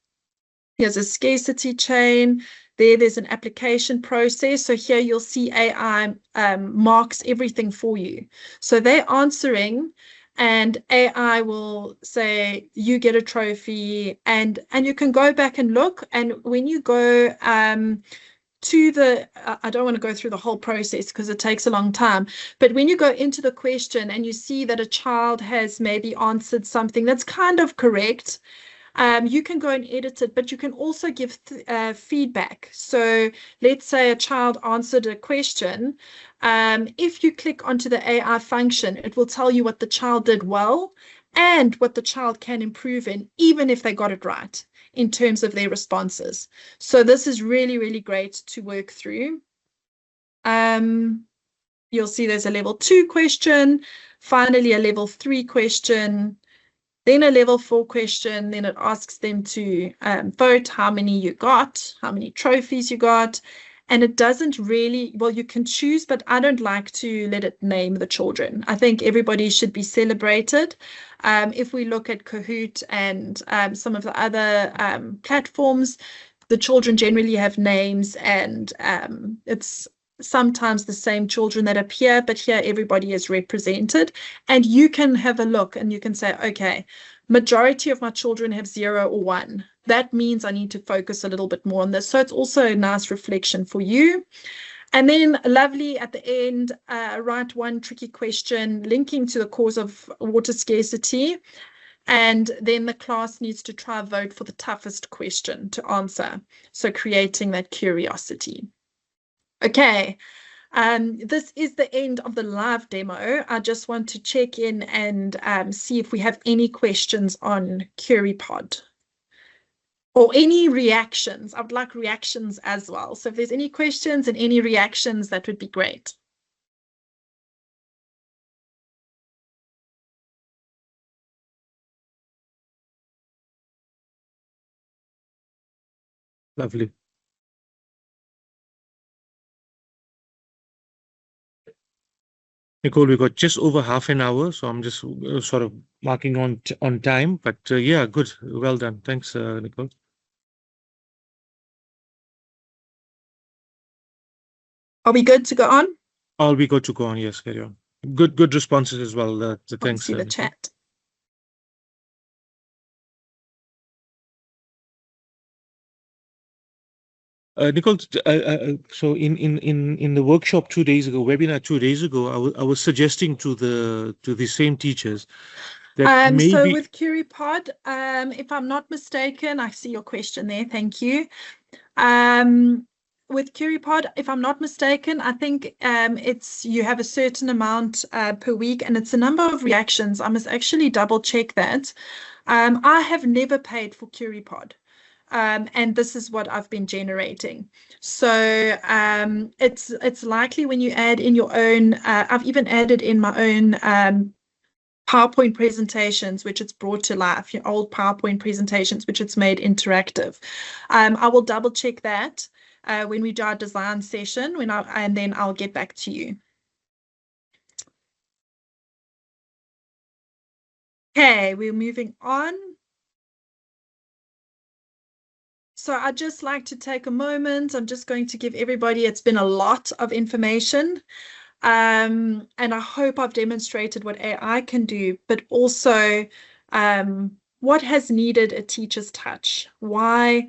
Here's a scarcity chain. There's an application process. So here you'll see AI marks everything for you. So they're answering, and AI will say, you get a trophy, and you can go back and look. And when you go to the, I don't want to go through the whole process because it takes a long time, but when you go into the question and you see that a child has maybe answered something that's kind of correct, you can go and edit it, but you can also give feedback. So let's say a child answered a question. If you click onto the AI function, it will tell you what the child did well and what the child can improve in, even if they got it right in terms of their responses. So this is really, really great to work through. You'll see there's a level 2 question, finally a level 3 question, then a level 4 question. Then it asks them to vote how many you got, how many trophies you got. And it doesn't really, well, you can choose, but I don't like to let it name the children. I think everybody should be celebrated. If we look at Kahoot and some of the other platforms, the children generally have names, and it's sometimes the same children that appear, but here everybody is represented. And you can have a look and you can say, okay, majority of my children have 0 or 1. That means I need to focus a little bit more on this. So it's also a nice reflection for you. And then lovely at the end, write one tricky question linking to the cause of water scarcity. And then the class needs to try vote for the toughest question to answer. So creating that curiosity. Okay, this is the end of the live demo. I just want to check in and see if we have any questions on QueryPod or any reactions. I would like reactions as well. So if there's any questions and any reactions, that would be great. Lovely. Nicole, we got just over half an hour, so I'm just sort of marking on time. But yeah, good, well done. Thanks, Nicole. Are we good to go on? All we got to go on. Yes, carry on. Good responses as well. Thanks. See the chat. Nicole, so in the workshop 2 days ago, webinar 2 days ago, I was suggesting to the same teachers that maybe. So with QueryPod, if I'm not mistaken, I see your question there. Thank you. With QueryPod, if I'm not mistaken, I think it's you have a certain amount per week, and it's a number of reactions. I must actually double check that. I have never paid for QueryPod. And this is what I've been generating. So it's likely when you add in your own, I've even added in my own PowerPoint presentations, which it's brought to life, your old PowerPoint presentations, which it's made interactive. I will double check that when we do our design session, and then I'll get back to you. Okay, we're moving on. So I'd just like to take a moment. I'm just going to give everybody, it's been a lot of information. And I hope I've demonstrated what AI can do, but also what has needed a teacher's touch. Why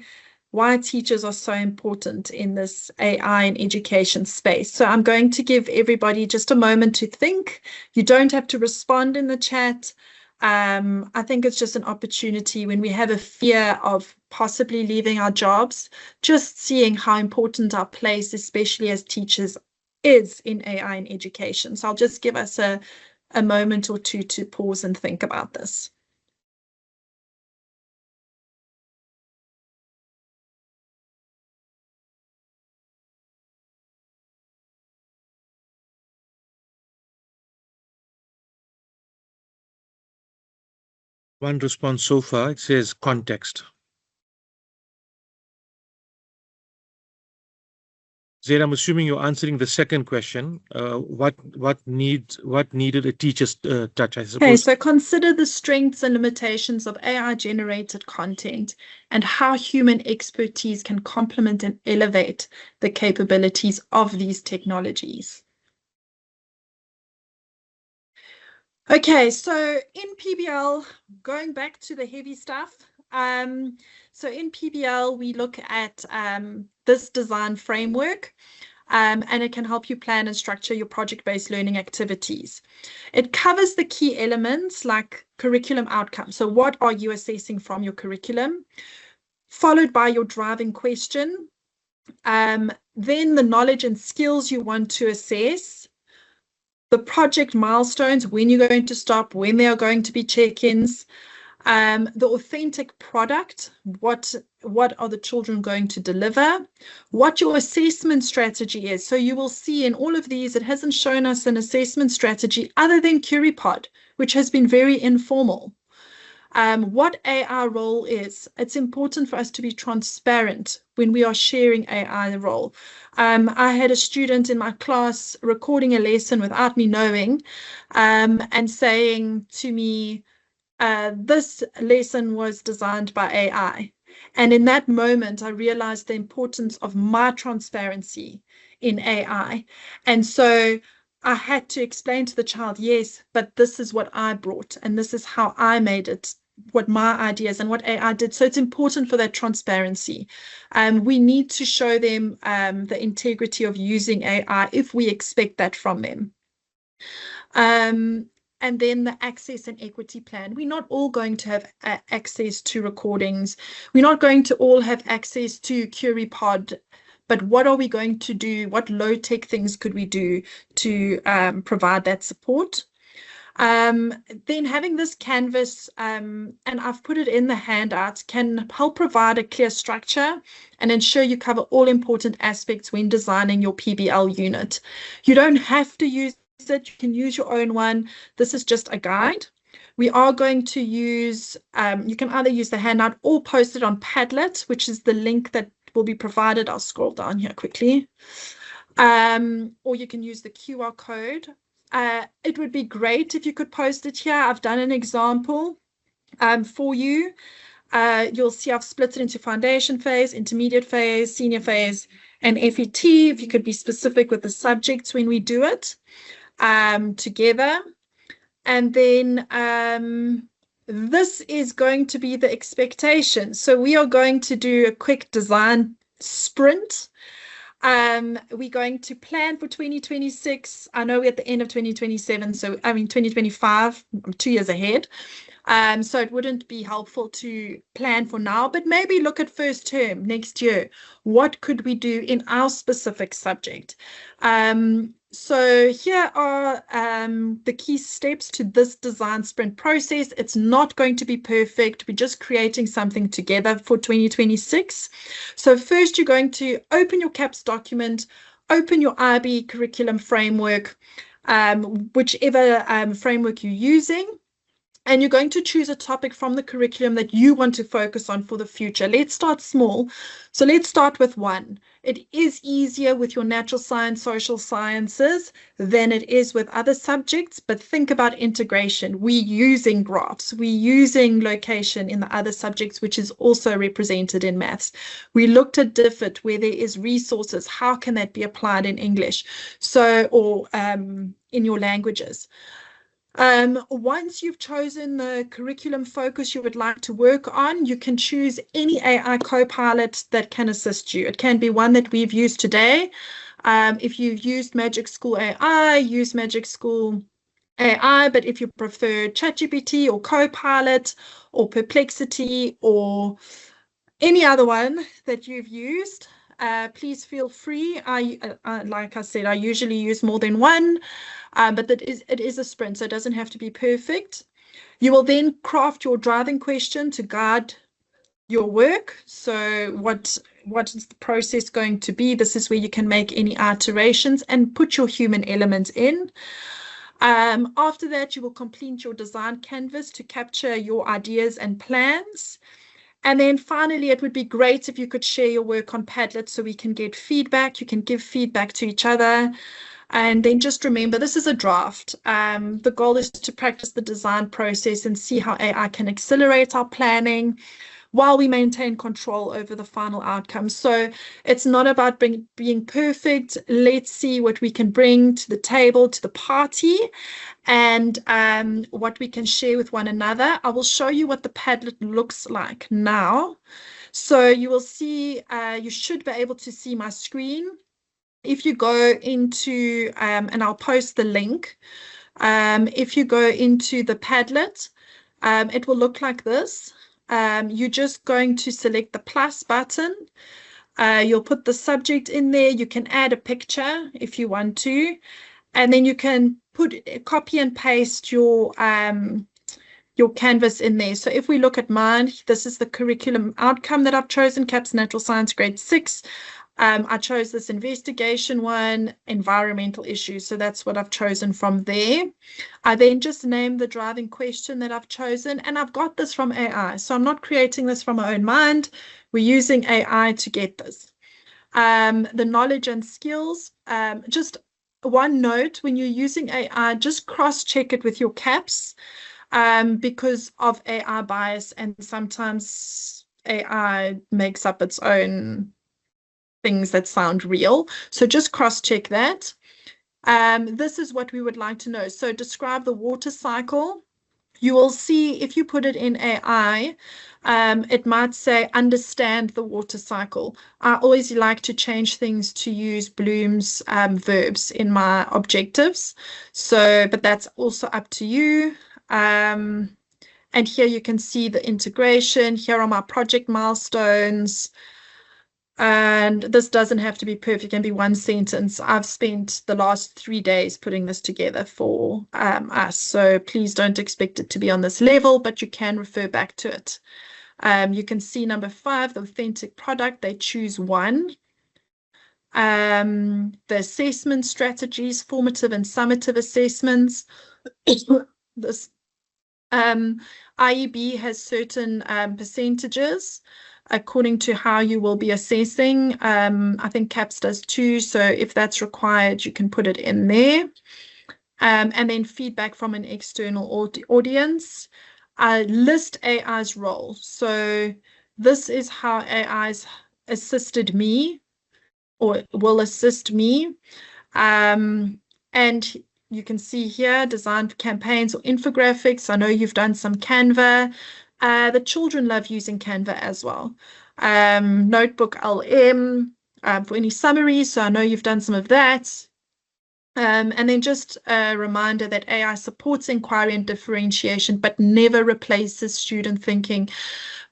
why teachers are so important in this AI and education space. So I'm going to give everybody just a moment to think. You don't have to respond in the chat. I think it's just an opportunity when we have a fear of possibly leaving our jobs, just seeing how important our place, especially as teachers, is in AI and education. So I'll just give us a moment or two to pause and think about this. One response so far, it says context. Zaid, I'm assuming you're answering the second question. What needed a teacher's touch? I Okay, suppose. so consider the strengths and limitations of AI-generated content and how human expertise can complement and elevate the capabilities of these technologies. Okay, so in PBL, going back to the heavy stuff, so in PBL, we look at this design framework, and it can help you plan and structure your project-based learning activities. It covers the key elements like curriculum outcomes. So what are you assessing from your curriculum? Followed by your driving question. Then the knowledge and skills you want to assess. The project milestones, when you're going to stop, when there are going to be check-ins. The authentic product, what are the children going to deliver, what your assessment strategy is. So you will see in all of these, it hasn't shown us an assessment strategy other than CurryPod, which has been very informal. What AI role is. It's important for us to be transparent when we are sharing AI role. I had a student in my class recording a lesson without me knowing, and saying to me, this lesson was designed by AI. And in that moment, I realized the importance of my transparency in AI. And so I had to explain to the child, yes, but this is what I brought, and this is how I made it, what my ideas and what AI did. So it's important for that transparency. We need to show them the integrity of using AI if we expect that from them. And then the access and equity plan. We're not all going to have access to recordings. We're not going to all have access to CurryPod. But what are we going to do? What low-tech things could we do to provide that support? Then having this canvas, and I've put it in the handout, can help provide a clear structure and ensure you cover all important aspects when designing your PBL unit. You don't have to use it. You can use your own one. This is just a guide. We are going to use, you can either use the handout or post it on Padlet, which is the link that will be provided. I'll scroll down here quickly. Or you can use the QR code. It would be great if you could post it here. I've done an example for you. You'll see I've split it into foundation phase, intermediate phase, senior phase, and FET, if you could be specific with the subjects when we do it together. And then this is going to be the expectation. So we are going to do a quick design sprint. We're going to plan for 2026. I know we're at the end of 2027, so I mean 2025, I'm 2 years ahead. So it wouldn't be helpful to plan for now, but maybe look at first term next year. What could we do in our specific subject? So here are the key steps to this design sprint process. It's not going to be perfect. We're just creating something together for 2026. So first, you're going to open your CAPS document, open your IB curriculum framework, whichever framework you're using. And you're going to choose a topic from the curriculum that you want to focus on for the future. Let's start small. So let's start with one. It is easier with your natural science, social sciences than it is with other subjects, but think about integration. We're using graphs. We're using location in the other subjects, which is also represented in maths. We looked at DFID, where there is resources. How can that be applied in English? So, or in your languages? Once you've chosen the curriculum focus you would like to work on, you can choose any AI co-pilot that can assist you. It can be one that we've used today. If you've used Magic School AI, use Magic School AI, but if you prefer ChatGPT or Copilot or Perplexity or any other one that you've used, please feel free. Like I said, I usually use more than one, but it is a sprint, so it doesn't have to be perfect. You will then craft your driving question to guide your work. So what is the process going to be? This is where you can make any iterations and put your human element in. After that, you will complete your design canvas to capture your ideas and plans. And then finally, it would be great if you could share your work on Padlet so we can get feedback. You can give feedback to each other. And then just remember, this is a draft. The goal is to practice the design process and see how AI can accelerate our planning while we maintain control over the final outcome. So it's not about being perfect. Let's see what we can bring to the table, to the party, and what we can share with one another. I will show you what the Padlet looks like now. So you will see, you should be able to see my screen. If you go into, and I'll post the link, if you go into the Padlet, it will look like this. You're just going to select the plus button. You'll put the subject in there. You can add a picture if you want to, and then you can copy and paste your canvas in there. So if we look at mine, this is the curriculum outcome that I've chosen, CAPS Natural Science Grade 6. I chose this investigation one, environmental issues. So that's what I've chosen from there. I then just named the driving question that I've chosen, and I've got this from AI. So I'm not creating this from my own mind. We're using AI to get this. The knowledge and skills, just one note, when you're using AI, just cross-check it with your CAPS because of AI bias, and sometimes AI makes up its own things that sound real. So just cross-check that. This is what we would like to know. So describe the water cycle. You will see if you put it in AI, it might say understand the water cycle. I always like to change things to use Bloom's verbs in my objectives. So, but that's also up to you. And here you can see the integration. Here are my project milestones. And this doesn't have to be perfect, it can be one sentence. I've spent the last 3 days putting this together for us. So please don't expect it to be on this level, but you can refer back to it. You can see number 5, the authentic product, they choose one. The assessment strategies, formative and summative assessments. This IEB has certain percentages according to how you will be assessing. I think CAPS does too. So if that's required, you can put it in there. And then feedback from an external audience. List AI's role. So this is how AI's assisted me or will assist me. And you can see here, design campaigns or infographics. I know you've done some Canva. The children love using Canva as well. Notebook LM for any summaries. So I know you've done some of that. And then just a reminder that AI supports inquiry and differentiation, but never replaces student thinking.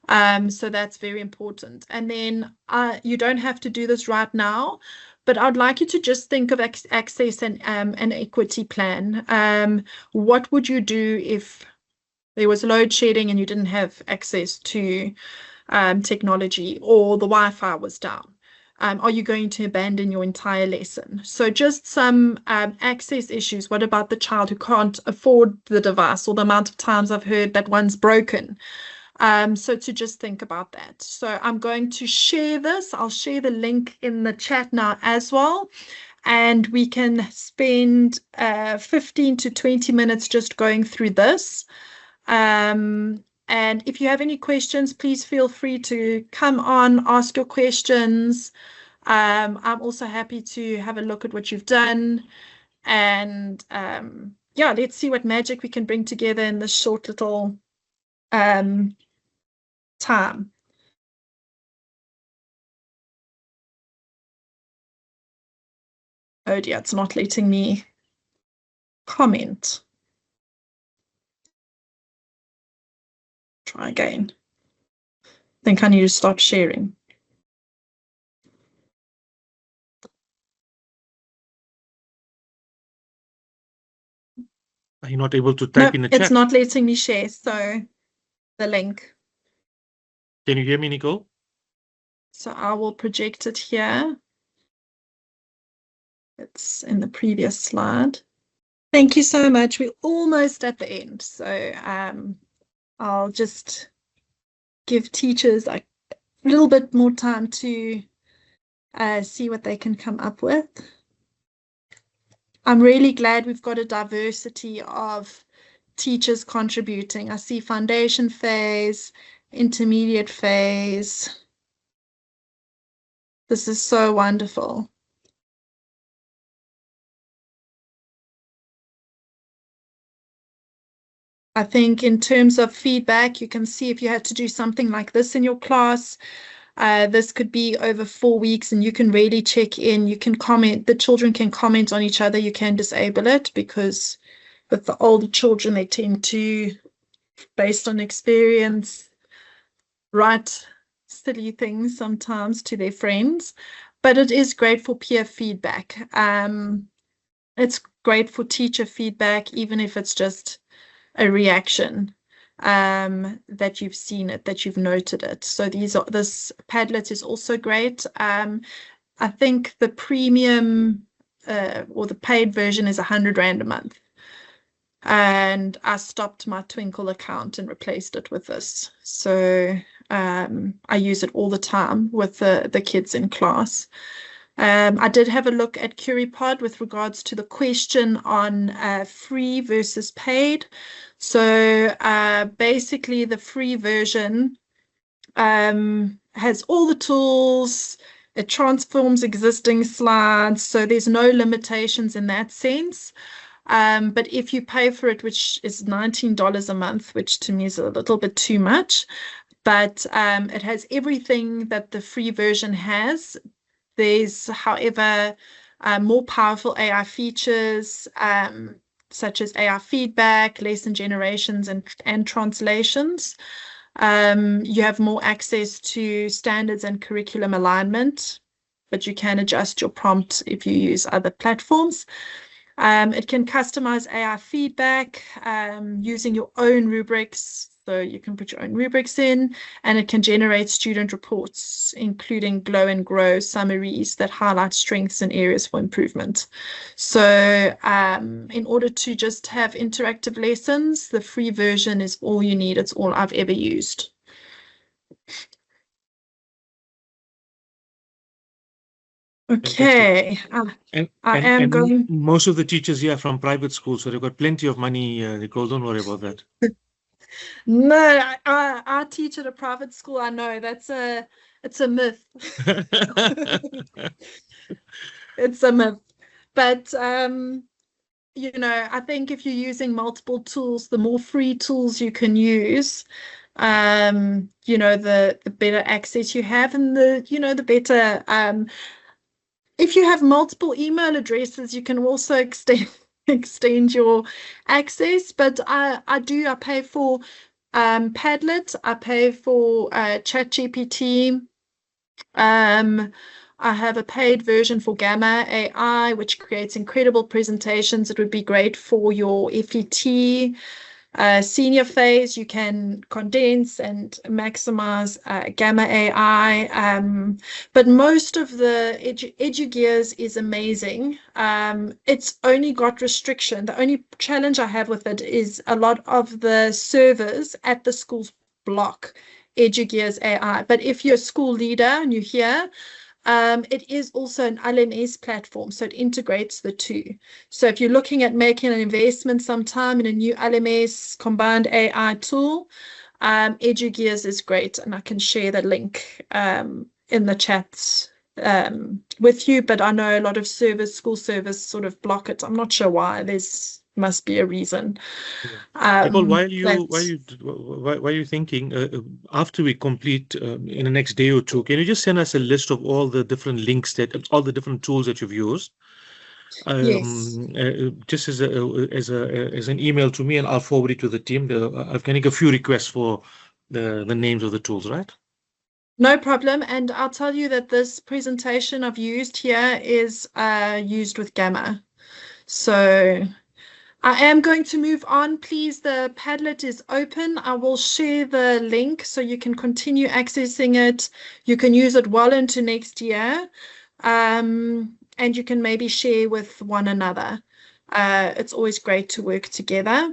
So that's very important. And then you don't have to do this right now, but I'd like you to just think of access and an equity plan. What would you do if there was load shedding and you didn't have access to technology, or the Wi-Fi was down? Are you going to abandon your entire lesson? So just some access issues. What about the child who can't afford the device, or the amount of times I've heard that one's broken? So to just think about that. So I'm going to share this. I'll share the link in the chat now as well. And we can spend 15 to 20 minutes just going through this. And if you have any questions, please feel free to come on, ask your questions. I'm also happy to have a look at what you've done and yeah, let's see what magic we can bring together in this short little time. Oh dear, it's not letting me comment. Try again. I think I need to stop sharing. Are you not able to type No, in a it's chat? not letting me share. So the link. Can you hear me, Nicole? So I will project it here. It's in the previous slide. Thank you so much. We're almost at the end. So I'll just give teachers a little bit more time to see what they can come up with. I'm really glad we've got a diversity of teachers contributing. I see foundation phase, intermediate phase. This is so wonderful. I think in terms of feedback, you can see if you had to do something like this in your class, this could be over 4 weeks and you can really check in. You can comment, the children can comment on each other. You can disable it because with the older children, they tend to, based on experience, write silly things sometimes to their friends. But it is great for peer feedback. It's great for teacher feedback, even if it's just a reaction that you've seen it, that you've noted it. So this Padlet is also great. I think the premium or the paid version is 100 Rand a month. And I stopped my Twinkle account and replaced it with this. So I use it all the time with the kids in class. I did have a look at CurryPod with regards to the question on free versus paid. So basically, the free version has all the tools. It transforms existing slides, so there's no limitations in that sense. But if you pay for it, which is $19 a month, which to me is a little bit too much, but it has everything that the free version has. There's, however, more powerful AI features, such as AI feedback, lesson generations, and translations. You have more access to standards and curriculum alignment, but you can adjust your prompt if you use other platforms. It can customize AI feedback using your own rubrics. So you can put your own rubrics in, and it can generate student reports, including glow and grow summaries that highlight strengths and areas for improvement. So in order to just have interactive lessons, the free version is all you need. It's all I've ever used. Okay. I am going. Most of the teachers here are from private schools, so they've got plenty of money, Nicole. Don't worry about that. No, I teach at a private school. I know it's a myth. It's a myth. But I think if you're using multiple tools, the more free tools you can use, the better access you have, and the better. If you have multiple email addresses, you can also extend your access. But I pay for Padlet, I pay for ChatGPT. I have a paid version for Gamma AI, which creates incredible presentations. It would be great for your FET senior phase. You can condense and maximize Gamma AI. But most of the EduGears is amazing. It's only got restriction. The only challenge I have with it is a lot of the servers at the schools block EduGears AI. But if you're a school leader and you're here, it is also an LMS platform, so it integrates the two. So if you're looking at making an investment sometime in a new LMS combined AI tool, EduGears is great, and I can share the link in the chats with you. But I know a lot of school servers sort of block it. I'm not sure why. There's must be a reason. Nicole, That's why are you thinking after we complete in the next day or two, can you just send us a list of all the different links all the different tools that you've used, yes. just as an email to me, and I'll forward it to the team. I can make a few requests for the names of the tools, right? No problem. And I'll tell you that this presentation I've used here is used with Gamma. So I am going to move on. Please, the Padlet is open. I will share the link so you can continue accessing it. You can use it well into next year. And you can maybe share with one another. It's always great to work together.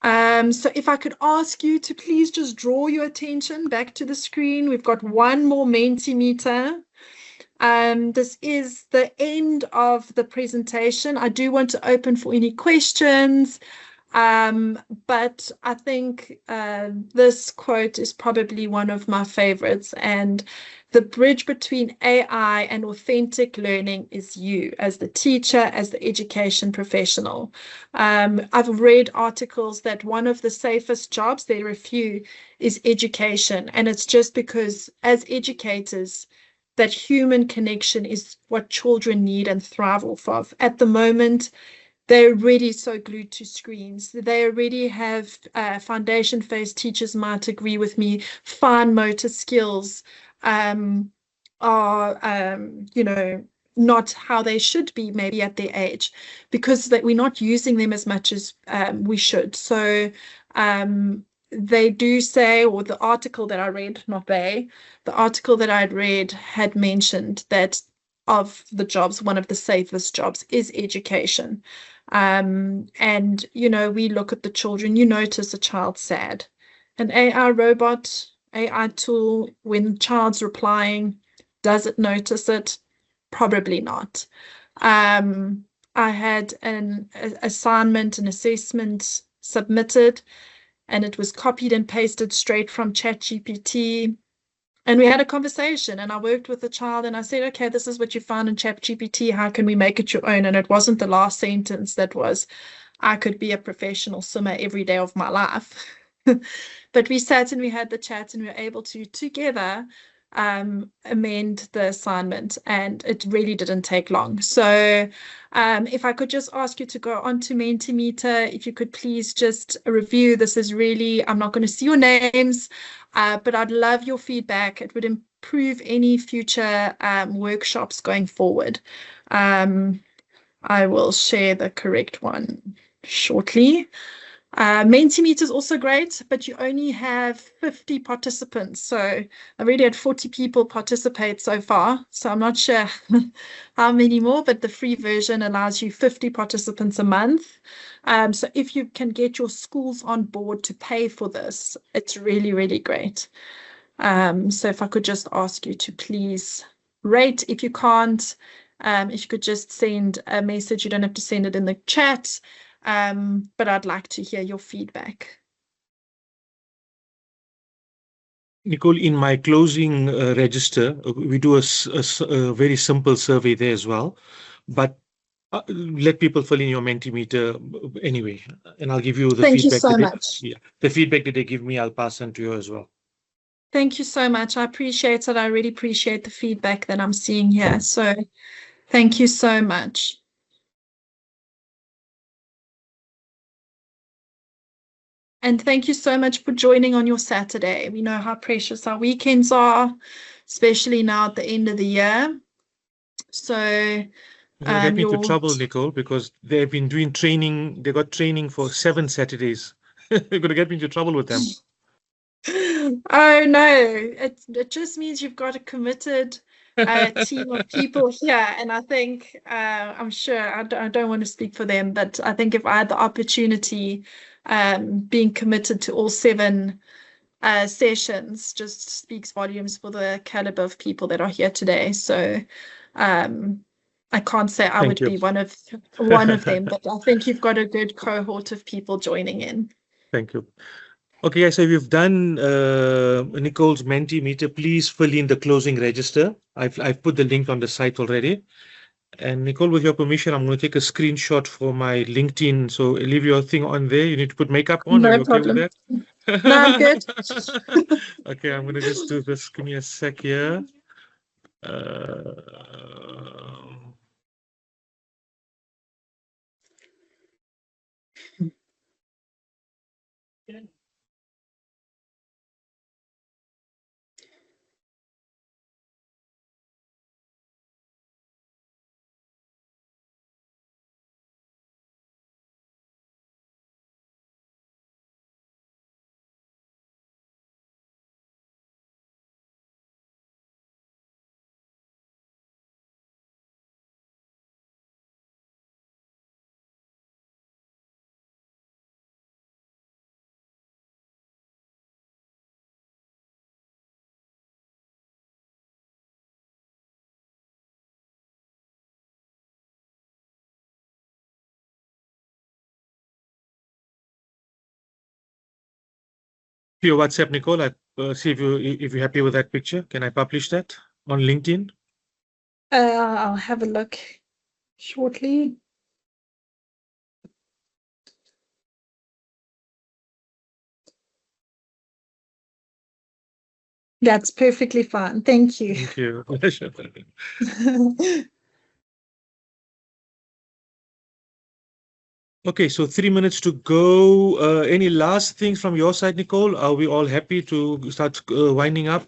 So if I could ask you to please just draw your attention back to the screen. We've got one more Mentimeter. This is the end of the presentation. I do want to open for any questions, but I think this quote is probably one of my favorites. And the bridge between AI and authentic learning is you as the teacher, as the education professional. I've read articles that one of the safest jobs, there are a few, is education. And it's just because as educators, that human connection is what children need and thrive off of. At the moment, they're already so glued to screens. They already have foundation phase teachers might agree with me, fine motor skills are, not how they should be maybe at their age, because that we're not using them as much as we should. So they do say, or the article that I read, not they, the article that I'd read had mentioned that of the jobs, one of the safest jobs is education. And, we look at the children, you notice a child sad. An AI robot, AI tool, when the child's replying, does it notice it? Probably not. I had an assignment, an assessment submitted, and it was copied and pasted straight from ChatGPT. And we had a conversation, and I worked with the child, and I said, okay, this is what you found in ChatGPT. How can we make it your own? And it wasn't the last sentence that was, I could be a professional swimmer every day of my life. But we sat and we had the chat, and we were able to together amend the assignment, and it really didn't take long. So if I could just ask you to go on to Mentimeter, if you could please just review. This is really, I'm not going to see your names, but I'd love your feedback. It would improve any future workshops going forward. I will share the correct one shortly. Mentimeter is also great, but you only have 50 participants. So I already had 40 people participate so far. So I'm not sure how many more, but the free version allows you 50 participants a month. So if you can get your schools on board to pay for this, it's really, really great. So if I could just ask you to please rate. If you can't, if you could just send a message, you don't have to send it in the chat. But I'd like to hear your feedback. Nicole, in my closing register, we do a very simple survey there as well, but let people fill in your Mentimeter anyway, and I'll give you the Thank you feedback. so much. Yeah, the feedback that they give me, I'll pass on to you as well. Thank you so much. I appreciate it. I really appreciate the feedback that I'm seeing here. So thank you so much. And thank you so much for joining on your Saturday. We know how precious our weekends are, especially now at the end of the year. So You're gonna get me into trouble, Nicole, because they've been doing training. They got training for 7 Saturdays. You're gonna get me into trouble with them. Oh no, it just means you've got a committed team of people here, and I think I'm sure I don't want to speak for them, but I think if I had the opportunity, being committed to all 7 sessions just speaks volumes for the caliber of people that are here today. So I can't say I would be one of them, but I think you've got a good cohort of people joining in. Thank you. Okay, so we've done Nicole's Mentimeter. Please fill in the closing register. I've put the link on the site already. And Nicole, with your permission, I'm going to take a screenshot for my LinkedIn. So leave your thing on there. You need to put makeup on. Are you No okay with problem. that? No, I'm good. Okay, I'm going to just do this. Give me a sec here. Your WhatsApp, Nicole. See if you're happy with that picture. Can I publish that on LinkedIn? I'll have a look shortly. That's perfectly fine. Thank you. Thank you. Okay, so 3 minutes to go. Any last things from your side, Nicole? Are we all happy to start winding up?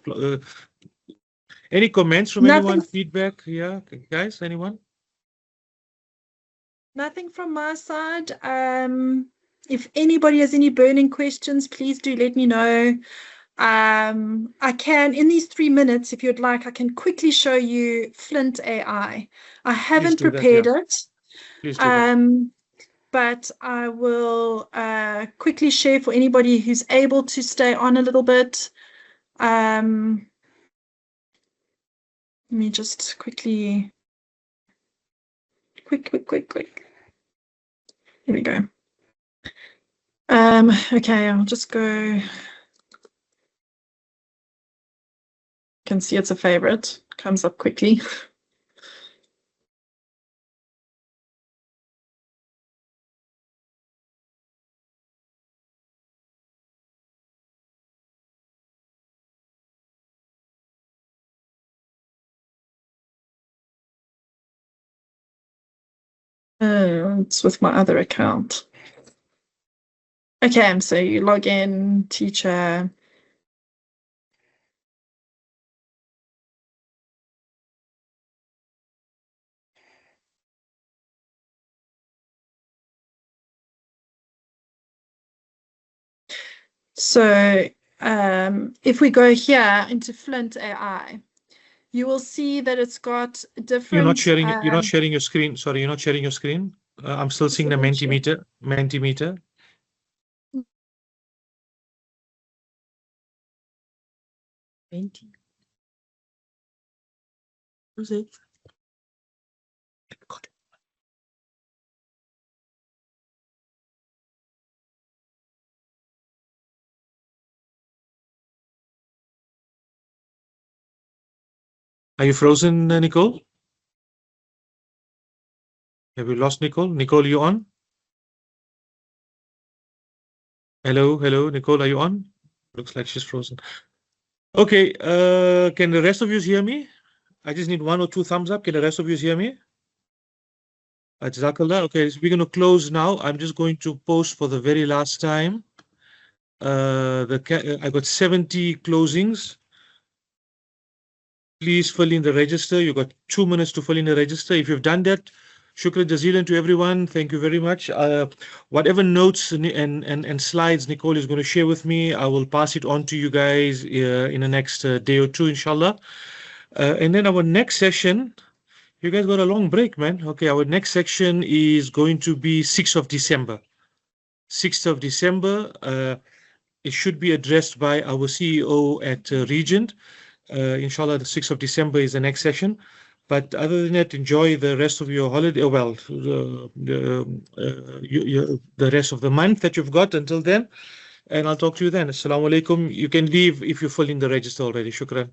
Any comments from anyone? Feedback? Yeah, guys, anyone? Nothing from my side. If anybody has any burning questions, please do let me know. I can, in these 3 minutes, if you'd like, I can quickly show you Flint AI. I haven't prepared it. Please do that. But I will quickly share for anybody who's able to stay on a little bit. Let me just quickly, quick. Here we go. Okay, I'll just go. You can see it's a favorite. Comes up quickly. It's with my other account. Okay, so you log in, teacher. So if we go here into Flint AI, you will see that it's got different. You're not sharing. You're not sharing your screen. Sorry, you're not sharing your screen. I'm still seeing the Mentimeter. Mentimeter. Menti. Who's it? God. Are you frozen, Nicole? Have you lost Nicole? Nicole, you on? Hello, Nicole, are you on? Looks like she's frozen. Okay, can the rest of you hear me? I just need 1 or 2 thumbs up. Can the rest of you hear me? Jazakallah. Okay, so we're going to close now. I'm just going to post for the very last time. I got 70 closings. Please fill in the register. You've got 2 minutes to fill in the register. If you've done that, shukran jazilan to everyone. Thank you very much. Whatever notes and slides Nicole is going to share with me, I will pass it on to you guys in the next day or two, inshallah. And then our next session, you guys got a long break, man. Okay, our next section is going to be 6th of December. 6th of December. It should be addressed by our CEO at Regent. Inshallah, the 6th of December is the next session. But other than that, enjoy the rest of your holiday. Well, the rest of the month that you've got until then. And I'll talk to you then. Assalamu alaikum. You can leave if you fill in the register already. Shukran.